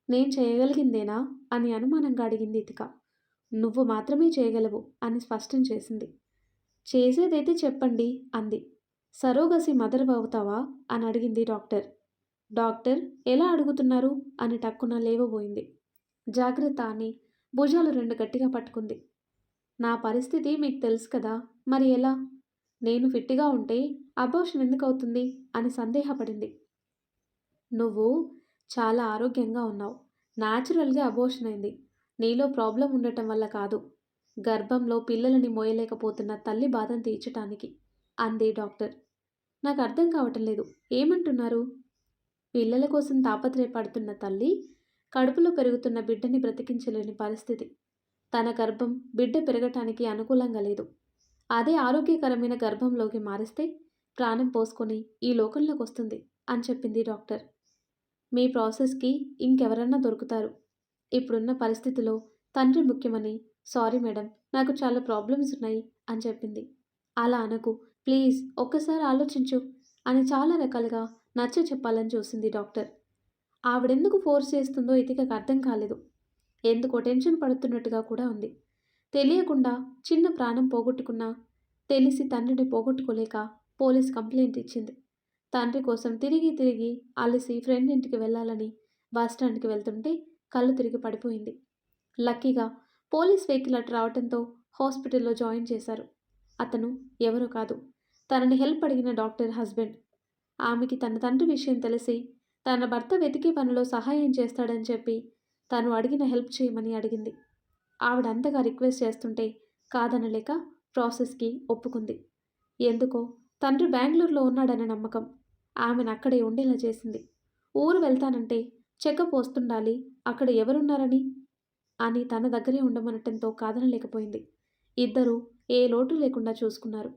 "నేను చేయగలిగిందేనా?" అని అనుమానంగా అడిగింది ఇతిక. "నువ్వు మాత్రమే చేయగలవు" అని స్పష్టం చేసింది. "చేసేదైతే చెప్పండి" అంది. "సరోగసి మదర్ అవుతావా?" అని అడిగింది డాక్టర్. డాక్టర్ ఎలా అడుగుతున్నారు అని టక్కున లేవబోయింది. జాగ్రత్త అని భుజాలు రెండు గట్టిగా పట్టుకుంది. "నా పరిస్థితి మీకు తెలుసు కదా, మరి ఎలా? నేను ఫిట్‌గా ఉంటే అబార్షన్ ఎందుకవుతుంది?" అని సందేహపడింది. "నువ్వు చాలా ఆరోగ్యంగా ఉన్నావు. న్యాచురల్‌గా అబార్షన్ అయింది. నీలో ప్రాబ్లమ్ ఉండటం వల్ల కాదు. గర్భంలో పిల్లలని మోయలేకపోతున్న తల్లి బాధను తీర్చటానికి" అంది డాక్టర్. "నాకు అర్థం కావటం లేదు. ఏమంటున్నారు?" పిల్లల కోసం తాపత్రయపడుతున్న తల్లి కడుపులో పెరుగుతున్న బిడ్డని బ్రతికించలేని పరిస్థితి. తన గర్భం బిడ్డ పెరగటానికి అనుకూలంగా లేదు. అదే ఆరోగ్యకరమైన గర్భంలోకి మారిస్తే ప్రాణం పోసుకొని ఈ లోకంలోకి వస్తుంది అని చెప్పింది డాక్టర్. "మీ ప్రాసెస్‌కి ఇంకెవరన్నా దొరుకుతారు. ఇప్పుడున్న పరిస్థితిలో తండ్రి ముఖ్యమని." "సారీ మేడం, నాకు చాలా ప్రాబ్లమ్స్ ఉన్నాయి" అని చెప్పింది. "అలా అనకు. ప్లీజ్ ఒక్కసారి ఆలోచించు" అని చాలా రకాలుగా నచ్చ చెప్పాలని చూసింది డాక్టర్. ఆవిడెందుకు ఫోర్స్ చేస్తుందో ఇతికకు అర్థం కాలేదు. ఎందుకో టెన్షన్ పడుతున్నట్టుగా కూడా ఉంది. తెలియకుండా చిన్న ప్రాణం పోగొట్టుకున్నా, తెలిసి తండ్రిని పోగొట్టుకోలేక పోలీస్ కంప్లైంట్ ఇచ్చింది. తండ్రి కోసం తిరిగి తిరిగి అలసి ఫ్రెండ్ ఇంటికి వెళ్ళాలని బస్టాండ్‌కి వెళ్తుంటే కళ్ళు తిరిగి పడిపోయింది. లక్కీగా పోలీస్ వెహికల్ అటు రావటంతో హాస్పిటల్‌లో జాయిన్ చేశారు. అతను ఎవరో కాదు, తనని హెల్ప్ అడిగిన డాక్టర్ హస్బెండ్. ఆమెకి తన తండ్రి విషయం తెలిసి తన భర్త వెతికే పనిలో సహాయం చేస్తాడని చెప్పి తను అడిగిన హెల్ప్ చేయమని అడిగింది. ఆవిడ అంతగా రిక్వెస్ట్ చేస్తుంటే కాదనలేక ప్రాసెస్‌కి ఒప్పుకుంది. ఎందుకో తండ్రి బెంగుళూరులో ఉన్నాడనే నమ్మకం ఆమెను అక్కడే ఉండేలా చేసింది. ఊరు వెళ్తానంటే చెకప్ వస్తుండాలి, అక్కడ ఎవరున్నారని అని తన దగ్గరే ఉండమనటంతో కాదనలేకపోయింది. ఇద్దరూ ఏ లోటు లేకుండా చూసుకున్నారు.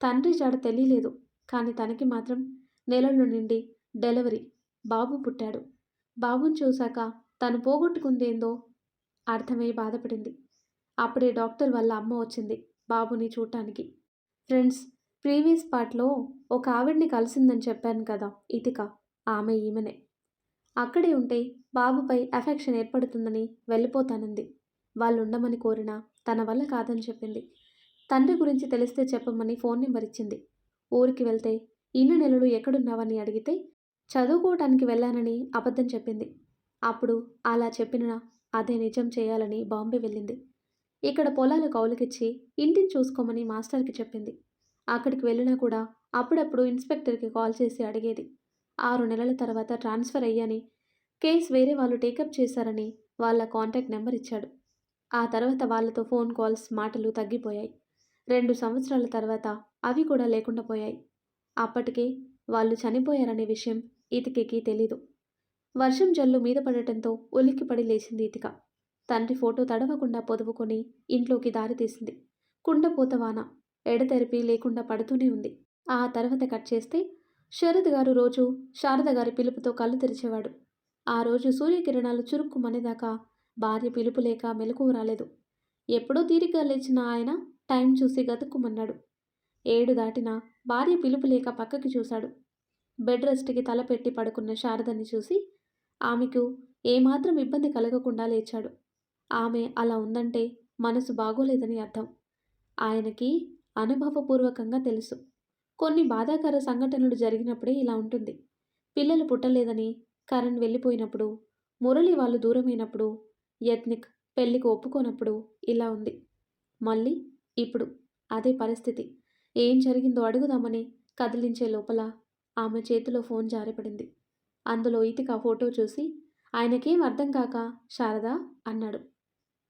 తండ్రి జాడ తెలియలేదు, కానీ తనకి మాత్రం నెలలు నిండి డెలివరీ, బాబు పుట్టాడు. బాబుని చూశాక తను పోగొట్టుకుందేందో అర్థమై బాధపడింది. అప్పుడే డాక్టర్ వాళ్ళ అమ్మ వచ్చింది బాబుని చూడటానికి. ఫ్రెండ్స్, ప్రీవియస్ పార్ట్‌లో ఒక ఆవిడని కలిసిందని చెప్పాను కదా ఇతిక, ఆమె ఈమెనే. అక్కడే ఉంటే బాబుపై అఫెక్షన్ ఏర్పడుతుందని వెళ్ళిపోతానంది. వాళ్ళుండమని కోరినా తన వల్ల కాదని చెప్పింది. తండ్రి గురించి తెలిస్తే చెప్పమని ఫోన్ నెంబర్ ఇచ్చింది. ఊరికి వెళ్తే ఇన్ని నెలలు ఎక్కడున్నావని అడిగితే చదువుకోవటానికి వెళ్ళానని అబద్ధం చెప్పింది. అప్పుడు అలా చెప్పినా అదే నిజం చేయాలని బాంబే వెళ్ళింది. ఇక్కడ పొలాలు కౌలుకిచ్చి ఇంటిని చూసుకోమని మాస్టర్‌కి చెప్పింది. అక్కడికి వెళ్ళినా కూడా అప్పుడప్పుడు ఇన్స్‌పెక్టర్‌కి కాల్ చేసి అడిగేది. 6 నెలల తర్వాత ట్రాన్స్‌ఫర్ అయ్యాని, కేస్ వేరే వాళ్ళు టేకప్ చేశారని వాళ్ళ కాంటాక్ట్ నెంబర్ ఇచ్చాడు. ఆ తర్వాత వాళ్ళతో ఫోన్ కాల్స్, మాటలు తగ్గిపోయాయి. 2 సంవత్సరాల తర్వాత అవి కూడా లేకుండా పోయాయి. అప్పటికే వాళ్ళు చనిపోయారనే విషయం ఇతికకి తెలీదు. వర్షం జల్లు మీద పడటంతో ఉలిక్కిపడి లేచింది ఇతిక. తండ్రి ఫోటో తడవకుండా పొదువుకొని ఇంట్లోకి దారి తీసింది. కుండపోత వాన ఎడతెరిపి లేకుండా పడుతూనే ఉంది. ఆ తర్వాత కట్ చేస్తే శరత్ గారు రోజు శారద గారి పిలుపుతో కళ్ళు తెరిచేవాడు. ఆ రోజు సూర్యకిరణాలు చురుక్కుమనేదాకా భార్య పిలుపు లేక మెలకువ రాలేదు. ఎప్పుడో తీరిగ్గా లేచిన ఆయన టైం చూసి గతుక్కుమన్నాడు. 7 దాటినా భార్య పిలుపు లేక పక్కకి చూశాడు. బెడ్ రెస్ట్‌కి తల పెట్టి పడుకున్న శారదని చూసి ఆమెకు ఏమాత్రం ఇబ్బంది కలగకుండా లేచాడు. ఆమె అలా ఉందంటే మనసు బాగోలేదని అర్థం. ఆయనకి అనుభవపూర్వకంగా తెలుసు. కొన్ని బాధాకర సంఘటనలు జరిగినప్పుడే ఇలా ఉంటుంది. పిల్లలు పుట్టలేదని కరణ్ వెళ్ళిపోయినప్పుడు, మురళి వాళ్ళు దూరమైనప్పుడు, యత్నిక్ పెళ్లికి ఒప్పుకోనప్పుడు ఇలా ఉంది. మళ్ళీ ఇప్పుడు అదే పరిస్థితి. ఏం జరిగిందో అడుగుదామని కదిలించే లోపల ఆమె చేతిలో ఫోన్ జారిపడింది. అందులో ఇతిక ఫోటో చూసి ఆయనకేం అర్థం కాక శారదా అన్నాడు.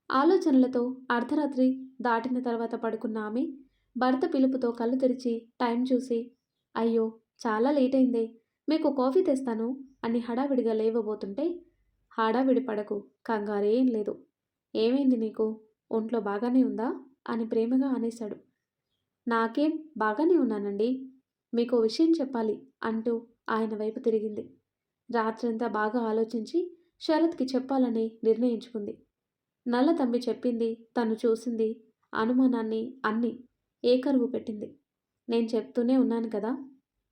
ఆలోచనలతో అర్ధరాత్రి దాటిన తర్వాత పడుకున్న ఆమె భర్త పిలుపుతో కళ్ళు తెరిచి టైం చూసి, "అయ్యో, చాలా లేట్ అయిందే, మీకు కాఫీ తెస్తాను" అని హడావిడిగా లేవబోతుంటే, "హడావిడి పడకు, కంగారేం లేదు. ఏమైంది నీకు? ఒంట్లో బాగానే ఉందా?" అని ప్రేమగా అనేశాడు. "నాకేం, బాగానే ఉన్నానండి. మీకో విషయం చెప్పాలి" అంటూ ఆయన వైపు తిరిగింది. రాత్రంతా బాగా ఆలోచించి శరత్కి చెప్పాలని నిర్ణయించుకుంది. నల్ల తంబి చెప్పింది, తను చూసింది, అనుమానాన్ని అన్నీ ఏకరువు పెట్టింది. నేను చెప్తూనే ఉన్నాను కదా,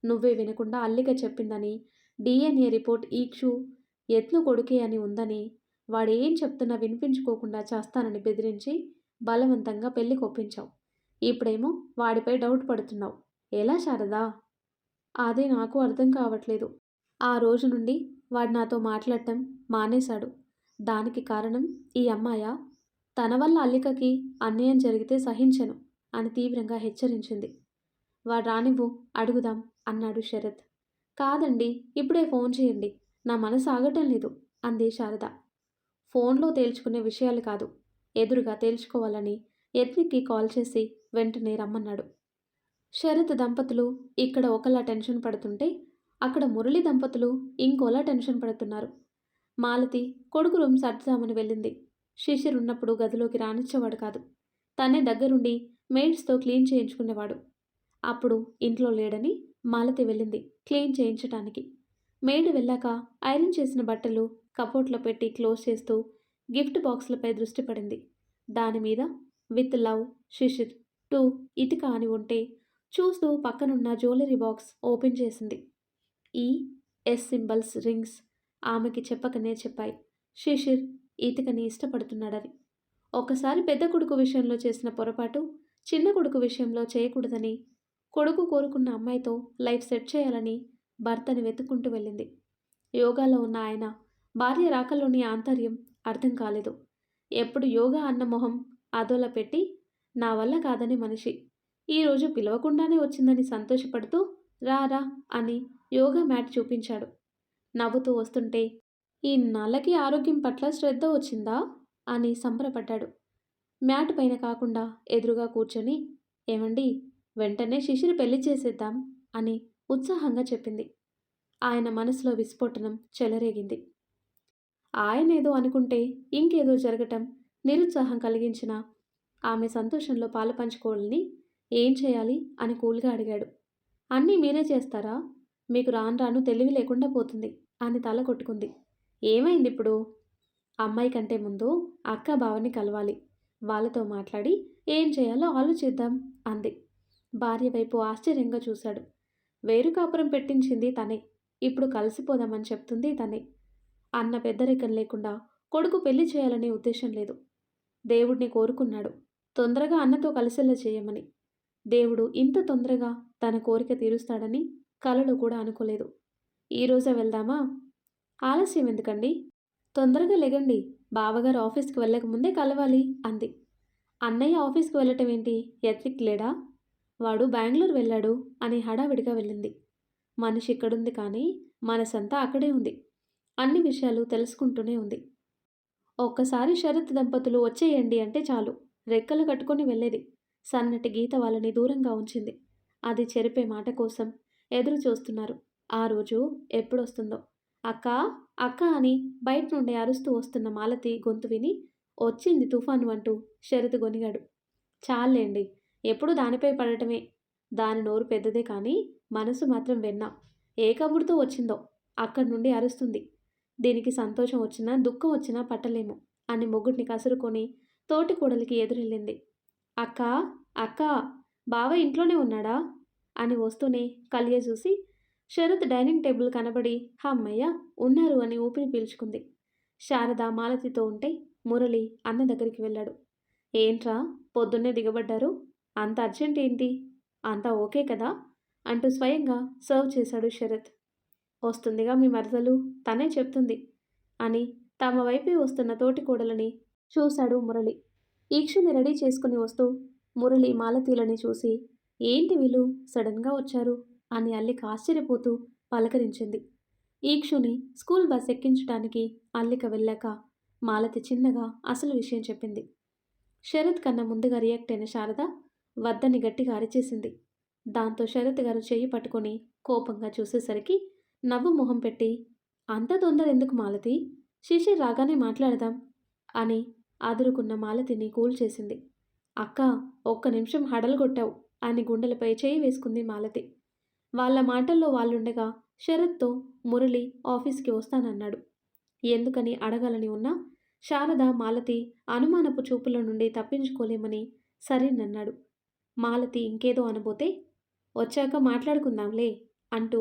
నువ్వే వినకుండా అల్లిక చెప్పిందని, డిఎన్ఏ రిపోర్ట్ ఈక్షు ఎత్ను కొడుకే అని ఉందని, వాడేం చెప్తున్నా వినిపించుకోకుండా చేస్తానని బెదిరించి బలవంతంగా పెళ్లి కొప్పించావు. ఇప్పుడేమో వాడిపై డౌట్ పడుతున్నావు. ఎలా శారదా? అదే నాకు అర్థం కావట్లేదు. ఆ రోజు నుండి వాడు నాతో మాట్లాడటం మానేశాడు. దానికి కారణం ఈ అమ్మాయా? తన వల్ల అల్లికకి అన్యాయం జరిగితే సహించను అని తీవ్రంగా హెచ్చరించింది. వాడు రానివ్వు, అడుగుదాం అన్నాడు శరత్. కాదండి, ఇప్పుడే ఫోన్ చేయండి, నా మనసు ఆగటం లేదు అంది శారద. ఫోన్లో తేల్చుకునే విషయాలు కాదు, ఎదురుగా తేల్చుకోవాలని యత్నికి కాల్ చేసి వెంటనే రమ్మన్నాడు. శరత్ దంపతులు ఇక్కడ ఒకలా టెన్షన్ పడుతుంటే అక్కడ మురళి దంపతులు ఇంకోలా టెన్షన్ పడుతున్నారు. మాలతి కొడుకు రూమ్ సర్దుదామని వెళ్ళింది. శిశిర్ ఉన్నప్పుడు గదిలోకి రానిచ్చేవాడు కాదు. తనే దగ్గరుండి మెయిడ్స్తో క్లీన్ చేయించుకునేవాడు. అప్పుడు ఇంట్లో లేడని మాలతి వెళ్ళింది క్లీన్ చేయించటానికి. మెయిడ్ వెళ్ళాక ఐరన్ చేసిన బట్టలు కబోర్డ్లో పెట్టి క్లోజ్ చేస్తూ గిఫ్ట్ బాక్స్లపై దృష్టి పడింది. దానిమీద విత్ లవ్ శిశిర్ 2 ఇటిక అని ఉంటే చూస్తూ పక్కనున్న జ్యువెలరీ బాక్స్ ఓపెన్ చేసింది. ఈ ఎస్ సింబల్స్ రింగ్స్ ఆమెకి చెప్పకనే చెప్పాయి శిశిర్ ఇతికని ఇష్టపడుతున్నాడని. ఒకసారి పెద్ద కొడుకు విషయంలో చేసిన పొరపాటు చిన్న కొడుకు విషయంలో చేయకూడదని, కొడుకు కోరుకున్న అమ్మాయితో లైఫ్ సెట్ చేయాలని భర్తని వెతుక్కుంటూ వెళ్ళింది. యోగాలో ఉన్న ఆయన భార్య రాకలోని ఆంతర్యం అర్థం కాలేదు. ఎప్పుడు యోగా అన్న మొహం అదోలా పెట్టి నా వల్ల కాదని మనిషి ఈరోజు పిలవకుండానే వచ్చిందని సంతోషపడుతూ రా రా అని యోగా మ్యాట్ చూపించాడు. నవ్వుతూ వస్తుంటే ఈ నల్లకి ఆరోగ్యం పట్ల శ్రద్ధ వచ్చిందా అని సంబరపడ్డాడు. మ్యాట్ పైన కాకుండా ఎదురుగా కూర్చొని ఏమండి, వెంటనే శిశిర్ పెళ్లి చేసేద్దాం అని ఉత్సాహంగా చెప్పింది. ఆయన మనసులో విస్ఫోటనం చెలరేగింది. ఆయనేదో అనుకుంటే ఇంకేదో జరగటం నిరుత్సాహం కలిగించిన ఆమె సంతోషంలో పాలు పంచుకోవాలని ఏం చేయాలి అని కూల్గా అడిగాడు. అన్నీ మీరే చేస్తారా? మీకు రాను రాను తెలివి లేకుండా పోతుంది అని తల కొట్టుకుంది. ఏమైంది ఇప్పుడు? అమ్మాయి కంటే ముందు అక్క బావని కలవాలి, వాళ్ళతో మాట్లాడి ఏం చేయాలో ఆలోచిద్దాం అంది. భార్య వైపు ఆశ్చర్యంగా చూశాడు. వేరు కాపురం పెట్టించింది తనే, ఇప్పుడు కలిసిపోదామని చెప్తుంది తనే. అన్న పెద్దరికం లేకుండా కొడుకు పెళ్లి చేయాలనే ఉద్దేశం లేదు. దేవుడిని కోరుకున్నాడు తొందరగా అన్నతో కలిసేలా చేయమని. దేవుడు ఇంత తొందరగా తన కోరిక తీరుస్తాడని కలలో కూడా అనుకోలేదు. ఈరోజే వెళ్దామా? ఆలస్యం ఎందుకండి? తొందరగా లెగండి, బావగారు ఆఫీస్కి వెళ్ళకముందే కలవాలి అంది. అన్నయ్య ఆఫీస్కి వెళ్ళటం ఏంటి? యత్నిక్ లేడా? వాడు బెంగళూరు వెళ్ళాడు అని హడావిడిగా వెళ్ళింది. మనిషి ఇక్కడుంది కానీ మనసంతా అక్కడే ఉంది. అన్ని విషయాలు తెలుసుకుంటూనే ఉంది. ఒక్కసారి శరత్ దంపతులు వచ్చేయండి అంటే చాలు రెక్కలు కట్టుకొని వెళ్ళేది. సన్నటి గీత వాళ్ళని దూరంగా ఉంచింది. అది చెరిపే మాట కోసం ఎదురు చూస్తున్నారు. ఆ రోజు ఎప్పుడొస్తుందో. అక్క అక్క అని బయట నుండి అరుస్తూ వస్తున్న మాలతి గొంతు విని వచ్చింది తుఫాను అంటూ శరత్ గొనిగాడు. చాలేండి, ఎప్పుడు దానిపై పడటమే. దాని నోరు పెద్దదే కానీ మనసు మాత్రం వెన్న. ఏ కబుర్తో వచ్చిందో అక్కడి నుండి అరుస్తుంది. దీనికి సంతోషం వచ్చినా దుఃఖం వచ్చినా పట్టలేము అని మొగుడిని కసురుకొని తోటి కోడలికి ఎదురెళ్ళింది. అక్క అక్క, బావ ఇంట్లోనే ఉన్నాడా అని వస్తూనే కలియ చూసి శరత్ డైనింగ్ టేబుల్ కనబడి హమ్మయ్య ఉన్నారు అని ఊపిరి పీల్చుకుంది. శారద మాలతితో ఉంటే మురళి అన్న దగ్గరికి వెళ్ళాడు. ఏంట్రా పొద్దున్నే దిగబడ్డారు? అంత అర్జెంట్ ఏంటి? అంతా ఓకే కదా అంటూ స్వయంగా సర్వ్ చేశాడు శరత్. వస్తుందిగా మీ మరదలు, తనే చెప్తుంది అని తమ వైపే వస్తున్న తోటి కోడలని చూశాడు మురళి. ఈక్షుని రెడీ చేసుకుని వస్తూ మురళి మాలతీలని చూసి ఏంటి వీళ్ళు సడన్గా వచ్చారు అని అల్లిక ఆశ్చర్యపోతూ పలకరించింది. ఈక్షుని స్కూల్ బస్ ఎక్కించడానికి అల్లిక వెళ్ళాక మాలతి చిన్నగా అసలు విషయం చెప్పింది. శరత్ కన్నా ముందుగా రియాక్ట్ అయిన శారద వద్దని గట్టిగా అరిచేసింది. దాంతో శరత్ గారు చెయ్యి పట్టుకొని కోపంగా చూసేసరికి నవ్వు మొహం పెట్టి అంత తొందర ఎందుకు మాలతి, శిశిర్ రాగానే మాట్లాడదాం అని అదురుకున్న మాలతిని కూల్ చేసింది. అక్క ఒక్క నిమిషం హడలుగొట్టావు అని గుండెలపై చేయి వేసుకుంది మాలతి. వాళ్ళ మాటల్లో వాళ్ళుండగా శరత్తో మురళి ఆఫీస్కి వస్తానన్నాడు. ఎందుకని అడగాలని ఉన్నా శారద, మాలతి అనుమానపు చూపుల నుండి తప్పించుకోలేమని సరేనన్నాడు. మాలతి ఇంకేదో అనబోతే వచ్చాక మాట్లాడుకుందాంలే అంటూ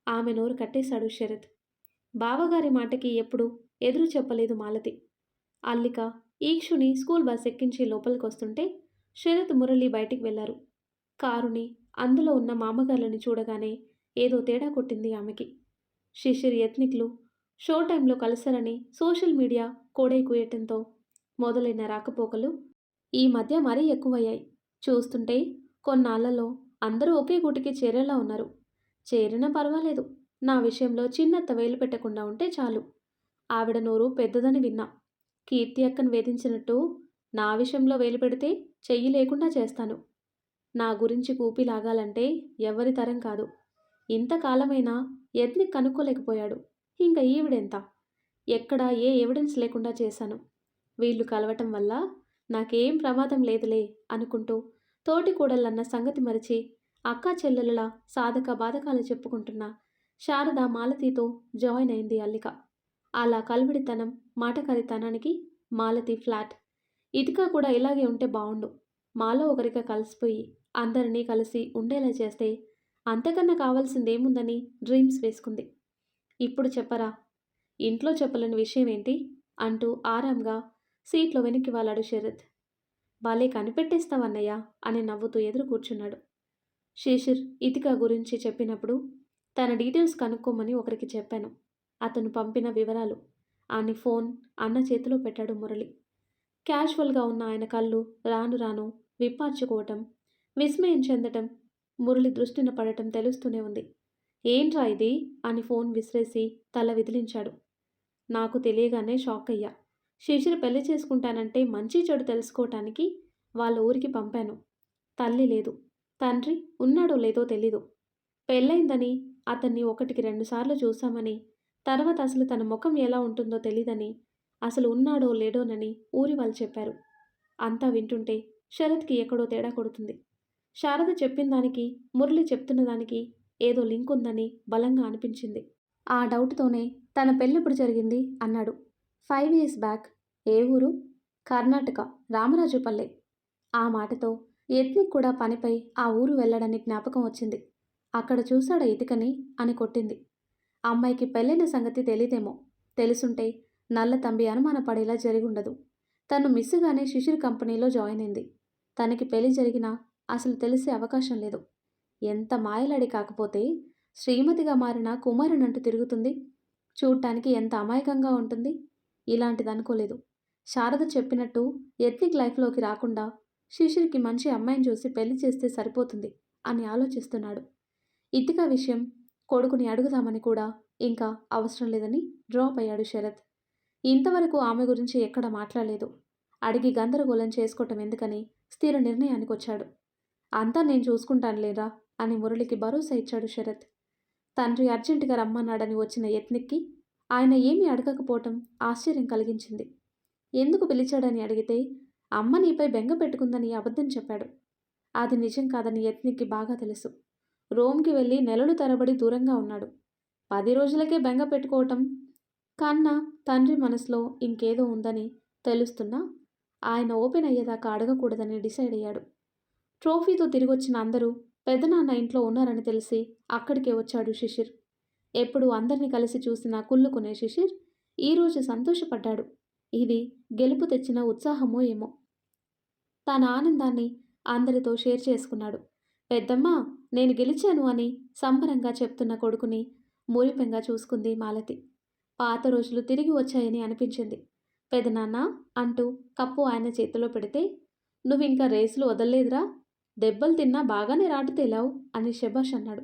ఆమె నోరు కట్టేశాడు శరత్. బావగారి మాటకి ఎప్పుడు ఎదురు చెప్పలేదు మాలతి. అల్లిక, ఈక్షుని స్కూల్ బస్ ఎక్కించి లోపలికొస్తుంటే శరత్, మురళి బయటికి వెళ్లారు. కారుని, అందులో ఉన్న మామగార్లని చూడగానే ఏదో తేడా కొట్టింది ఆమెకి. శిశిర్, యత్నిక్లు షో టైంలో కలిశారని సోషల్ మీడియా కోడై కూయటంతో మొదలైన రాకపోకలు ఈ మధ్య మరీ ఎక్కువయ్యాయి. చూస్తుంటే కొన్నాళ్లలో అందరూ ఒకే గూటికి చేరేలా ఉన్నారు. చేరినా పర్వాలేదు, నా విషయంలో చిన్నత్త వేలు పెట్టకుండా ఉంటే చాలు. ఆవిడ నోరు పెద్దదని విన్నా. కీర్తి అక్కను వేధించినట్టు నా విషయంలో వేలు పెడితే చెయ్యి లేకుండా చేస్తాను. నా గురించి కూపి లాగాలంటే ఎవరి తరం కాదు. ఇంతకాలమైనా యత్నిక్ కనుక్కోలేకపోయాడు. ఇంకా ఈవిడెంత? ఎక్కడా ఏ ఎవిడెన్స్ లేకుండా చేశాను. వీళ్ళు కలవటం వల్ల నాకేం ప్రమాదం లేదులే అనుకుంటూ తోటి కూడళ్ళన్న సంగతి మరిచి అక్కా చెల్లెలలా సాధక బాధకాలు చెప్పుకుంటున్న శారద, మాలతితో జాయిన్ అయింది అల్లిక. అలా కల్విడితనం, మాటకారితనానికి మాలతి ఫ్లాట్. ఇతిక కూడా ఇలాగే ఉంటే బావుండు. మాలో ఒకరిగా కలిసిపోయి అందరినీ కలిసి ఉండేలా చేస్తే అంతకన్నా కావాల్సిందేముందని డ్రీమ్స్ వేసుకుంది. ఇప్పుడు చెప్పరా, ఇంట్లో చెప్పలేని విషయం ఏంటి అంటూ ఆరాంగా సీట్లో వెనక్కి వాలాడు శరత్. భలే కనిపెట్టేస్తావన్నయ్య అని నవ్వుతూ ఎదురు కూర్చున్నాడు. శిశిర్ ఇతిక గురించి చెప్పినప్పుడు తన డీటెయిల్స్ కనుక్కోమని ఒకరికి చెప్పాను. అతను పంపిన వివరాలు అని ఫోన్ అన్న చేతిలో పెట్టాడు మురళి. క్యాజువల్గా ఉన్న ఆయన కళ్ళు రాను రాను విప్పార్చుకోవటం, విస్మయం చెందటం, మురళి దృష్టిన పడటం తెలుస్తూనే ఉంది. ఏంట్రా ఇది అని ఫోన్ విసిరేసి తల విదిలించాడు. నాకు తెలియగానే షాక్ అయ్యా. శిశిర్ పెళ్లి చేసుకుంటానంటే మంచి చెడు తెలుసుకోవటానికి వాళ్ళ ఊరికి పంపాను. తల్లి లేదు, తండ్రి ఉన్నాడో లేదో తెలీదు. పెళ్ళైందని అతన్ని 1-2 సార్లు చూశామని, తర్వాత అసలు తన ముఖం ఎలా ఉంటుందో తెలీదని, అసలు ఉన్నాడో లేడోనని ఊరి వాళ్ళు చెప్పారు. అంతా వింటుంటే శరత్కి ఎక్కడో తేడా కొడుతుంది. శారద చెప్పిన దానికి, మురళి చెప్తున్న దానికి ఏదో లింక్ ఉందని బలంగా అనిపించింది. ఆ డౌట్తోనే తన పెళ్ళెప్పుడు జరిగింది అన్నాడు. 5 years బ్యాక్. ఏ ఊరు? కర్ణాటక, రామరాజుపల్లె. ఆ మాటతో యత్నిక్ కూడా పనిపై ఆ ఊరు వెళ్ళడానికి జ్ఞాపకం వచ్చింది. అక్కడ చూశాడా ఇతికని అని కొట్టింది. అమ్మాయికి పెళ్ళైన సంగతి తెలీదేమో. తెలుసుంటే నల్ల తంబి అనుమానపడేలా జరిగుండదు. తను మిస్సుగానే శిశిర్ కంపెనీలో జాయిన్ అయింది. తనకి పెళ్లి జరిగినా అసలు తెలిసే అవకాశం లేదు. ఎంత మాయలాడి కాకపోతే శ్రీమతిగా మారిన కుమారునంటూ తిరుగుతుంది. చూడటానికి ఎంత అమాయకంగా ఉంటుంది. ఇలాంటిది అనుకోలేదు. శారద చెప్పినట్టు యత్నిక్ లైఫ్లోకి రాకుండా శిశిర్కి మంచి అమ్మాయిని చూసి పెళ్లి చేస్తే సరిపోతుంది అని ఆలోచిస్తున్నాడు. ఇతిక విషయం కొడుకుని అడుగుదామని కూడా ఇంకా అవసరం లేదని డ్రాప్ అయ్యాడు శరత్. ఇంతవరకు ఆమె గురించి ఎక్కడ మాట్లాడలేదు. అడిగి గందరగోళం చేసుకోవటం ఎందుకని స్థిర నిర్ణయానికి వచ్చాడు. అంతా నేను చూసుకుంటానులేరా అని మురళికి భరోసా ఇచ్చాడు శరత్. తండ్రి అర్జెంటుగా రమ్మన్నాడని వచ్చిన యత్నిక్కి ఆయన ఏమీ అడగకపోవటం ఆశ్చర్యం కలిగించింది. ఎందుకు పిలిచాడని అడిగితే అమ్మ నీపై బెంగ పెట్టుకుందని అబద్ధం చెప్పాడు. అది నిజం కాదని యత్నిక్కి బాగా తెలుసు. రోమ్కి వెళ్ళి నెలలు తరబడి దూరంగా ఉన్నాడు. 10 రోజులకే బెంగ పెట్టుకోవటం కన్నా తండ్రి మనసులో ఇంకేదో ఉందని తెలుస్తున్నా ఆయన ఓపెన్ అయ్యేదాకా అడగకూడదని డిసైడ్ అయ్యాడు. ట్రోఫీతో తిరిగొచ్చిన అందరూ పెదనాన్న ఇంట్లో ఉన్నారని తెలిసి అక్కడికే వచ్చాడు శిశిర్. ఎప్పుడు అందరినీ కలిసి చూసినా కుళ్ళుకునే శిశిర్ ఈరోజు సంతోషపడ్డాడు. ఇది గెలుపు తెచ్చిన ఉత్సాహమో ఏమో. తన ఆనందాన్ని అందరితో షేర్ చేసుకున్నాడు. పెద్దమ్మ, నేను గెలిచాను అని సంబరంగా చెప్తున్న కొడుకుని మురిపెంగా చూసుకుంది మాలతి. పాత రోజులు తిరిగి వచ్చాయని అనిపించింది. పెదనాన్న అంటూ కప్పు ఆయన చేతిలో పెడితే, నువ్వింకా రేసులు వదల్లేదురా, దెబ్బలు తిన్నా బాగానే రాటు తేలావు అని శభాష్ అన్నాడు.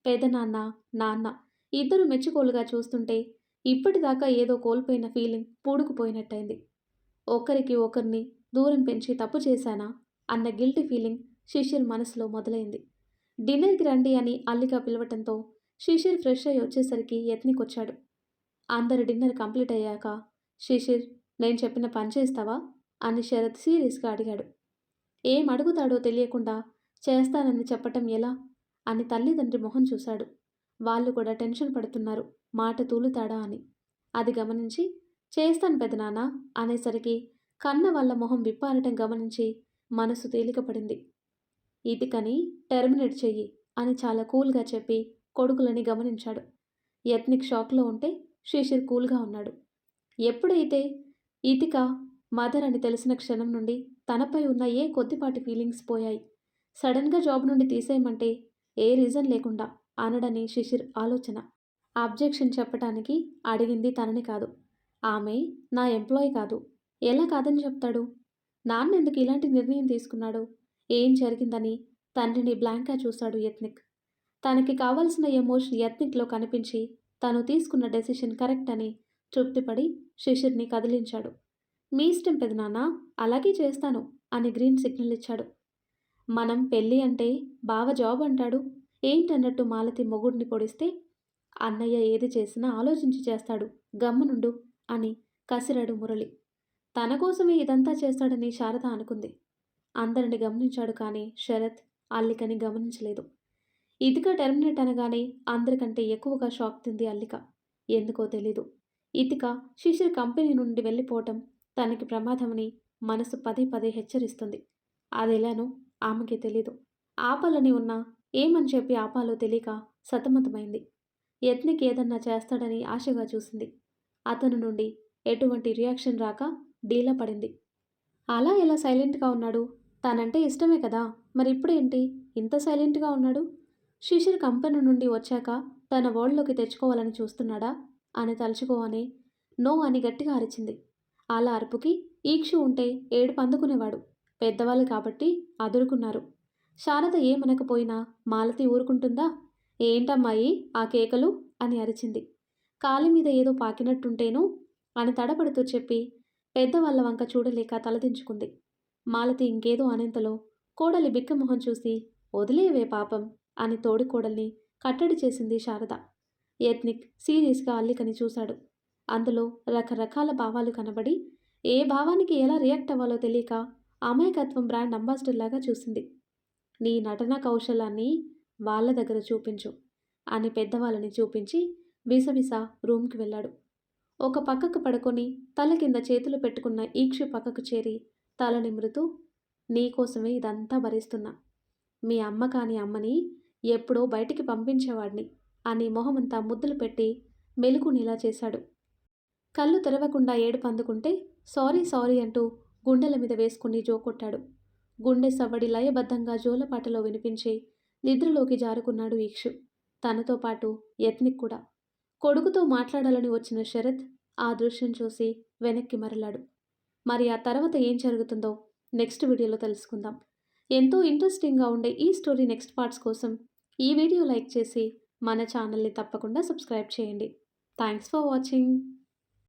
పెదనాన్న, నాన్న ఇద్దరు మెచ్చుకోలుగా చూస్తుంటే ఇప్పటిదాకా ఏదో కోల్పోయిన ఫీలింగ్ పూడుకుపోయినట్టయింది. ఒకరికి ఒకరిని దూరం పెంచి తప్పు చేశానా అన్న గిల్టీ ఫీలింగ్ శిశిర్ మనసులో మొదలైంది. డిన్నర్కి రండి అని అల్లిక పిలవటంతో శిశిర్ ఫ్రెష్ అయ్యి వచ్చేసరికి యత్నికొచ్చాడు. అందరు డిన్నర్ కంప్లీట్ అయ్యాక, శిశిర్, నేను చెప్పిన పని చేస్తావా అని శరత్ సీరియస్గా అడిగాడు. ఏం అడుగుతాడో తెలియకుండా చేస్తానని చెప్పటం ఎలా అని తల్లిదండ్రి మొహం చూశాడు. వాళ్ళు కూడా టెన్షన్ పడుతున్నారు మాట తూలుతాడా అని. అది గమనించి చేస్తాను పెదనాన్న అనేసరికి కన్న వాళ్ళ మొహం విప్పారటం గమనించి మనసు తేలికపడింది. ఇతికని టెర్మినేట్ చెయ్యి అని చాలా కూల్గా చెప్పి కొడుకులని గమనించాడు. యత్నిక్ షాక్లో ఉంటే శిశిర్ కూల్గా ఉన్నాడు. ఎప్పుడైతే ఇతిక మదర్ అని తెలిసిన క్షణం నుండి తనపై ఉన్న ఏ కొద్దిపాటి ఫీలింగ్స్ పోయాయి. సడన్గా జాబ్ నుండి తీసేయమంటే ఏ రీజన్ లేకుండా అనడని శిశిర్ ఆలోచన. అబ్జెక్షన్ చెప్పటానికి అడిగింది తనని కాదు. ఆమె నా ఎంప్లాయీ కాదు. ఎలా కాదని చెప్తాడు? నాన్నెందుకు ఇలాంటి నిర్ణయం తీసుకున్నాడు? ఏం జరిగిందని తండ్రిని బ్లాంక్గా చూశాడు యత్నిక్. తనకి కావాల్సిన ఎమోషన్ యత్నిక్లో కనిపించి తను తీసుకున్న డెసిషన్ కరెక్ట్ అని తృప్తిపడి శిశిర్ని కదిలించాడు. మీ ఇష్టం పెదనాన్న, అలాగే చేస్తాను అని గ్రీన్ సిగ్నల్ ఇచ్చాడు. మనం పెళ్ళి అంటే బావ జాబ్ అంటాడు ఏంటన్నట్టు మాలతి మొగుడిని పొడిస్తే, అన్నయ్య ఏది చేసినా ఆలోచించి చేస్తాడు గమ్మునుండు అని కసిరాడు మురళి. తన కోసమే ఇదంతా చేస్తాడని శారద అనుకుంది. అందరిని గమనించాడు కానీ శరత్ అల్లికని గమనించలేదు. ఇతిక టెర్మినేట్ అనగానే అందరికంటే ఎక్కువగా షాక్ తింది అల్లిక. ఎందుకో తెలీదు. ఇతిక శిశిర్ కంపెనీ నుండి వెళ్ళిపోవటం తనకి ప్రమాదమని మనసు పదే పదే హెచ్చరిస్తుంది. అదెలానో ఆమెకి తెలీదు. ఆపాలని ఉన్నా ఏమని చెప్పి ఆపాలో తెలియక సతమతమైంది. యత్నిక్ ఏదన్నా చేస్తాడని ఆశగా చూసింది. అతను నుండి ఎటువంటి రియాక్షన్ రాక డీలా పడింది. అలా ఎలా సైలెంట్గా ఉన్నాడు? తనంటే ఇష్టమే కదా, మరి ఇప్పుడేంటి ఇంత సైలెంట్గా ఉన్నాడు? శిశిర్ కంపెనీ నుండి వచ్చాక తన వరల్డ్లోకి తెచ్చుకోవాలని చూస్తున్నాడా అని తలుచుకోవని నో అని గట్టిగా అరిచింది. అలా అరుపుకి ఈక్షు ఉంటే ఏడుపు అందుకునేవాడు. పెద్దవాళ్ళు కాబట్టి అదురుకున్నారు. శారద ఏమనకపోయినా మాలతి ఊరుకుంటుందా? ఏంటమ్మాయి ఆ కేకలు అని అరిచింది. కాలి మీద ఏదో పాకినట్టుంటేను అని తడపడుతూ చెప్పి పెద్దవాళ్ళ వంక చూడలేక తలదించుకుంది. మాలతి ఇంకేదో అనేంతలో కోడలి బిక్కమొహం చూసి వదిలేవే పాపం అని తోడికోడల్ని కట్టడి చేసింది శారద. యత్నిక్ సీరియస్గా అల్లికని చూశాడు. అందులో రకరకాల భావాలు కనబడి ఏ భావానికి ఎలా రియాక్ట్ అవ్వాలో తెలియక అమాయకత్వం బ్రాండ్ అంబాసిడర్ లాగా చూసింది. నీ నటనా కౌశలాన్ని వాళ్ళ దగ్గర చూపించు అని పెద్దవాళ్ళని చూపించి విసవిస రూమ్కి వెళ్ళాడు. ఒక పక్కకు పడుకొని తల కింద చేతులు పెట్టుకున్న ఈక్షు పక్కకు చేరి తల నిమురుతూ, నీకోసమే ఇదంతా భరిస్తున్నా. మీ అమ్మ కాని అమ్మని ఎప్పుడో బయటికి పంపించేవాడిని అని మొహమంతా ముద్దులు పెట్టి మెలుకునేలా చేశాడు. కళ్ళు తెరవకుండా ఏడుపు అందుకుంటే సారీ సారీ అంటూ గుండెల మీద వేసుకుని జోకొట్టాడు. గుండె సవ్వడి లయబద్ధంగా జోలపాటలో వినిపించి నిద్రలోకి జారుకున్నాడు ఈక్షు. తనతో పాటు యత్నిక్ కూడా. కొడుకుతో మాట్లాడాలని వచ్చిన శరత్ ఆ దృశ్యం చూసి వెనక్కి మరలాడు. మరి ఆ తర్వాత ఏం జరుగుతుందో నెక్స్ట్ వీడియోలో తెలుసుకుందాం. ఎంతో ఇంట్రెస్టింగ్గా ఉండే ఈ స్టోరీ నెక్స్ట్ పార్ట్స్ కోసం ఈ వీడియో లైక్ చేసి మన ఛానల్ని తప్పకుండా సబ్స్క్రైబ్ చేయండి. Thanks for watching.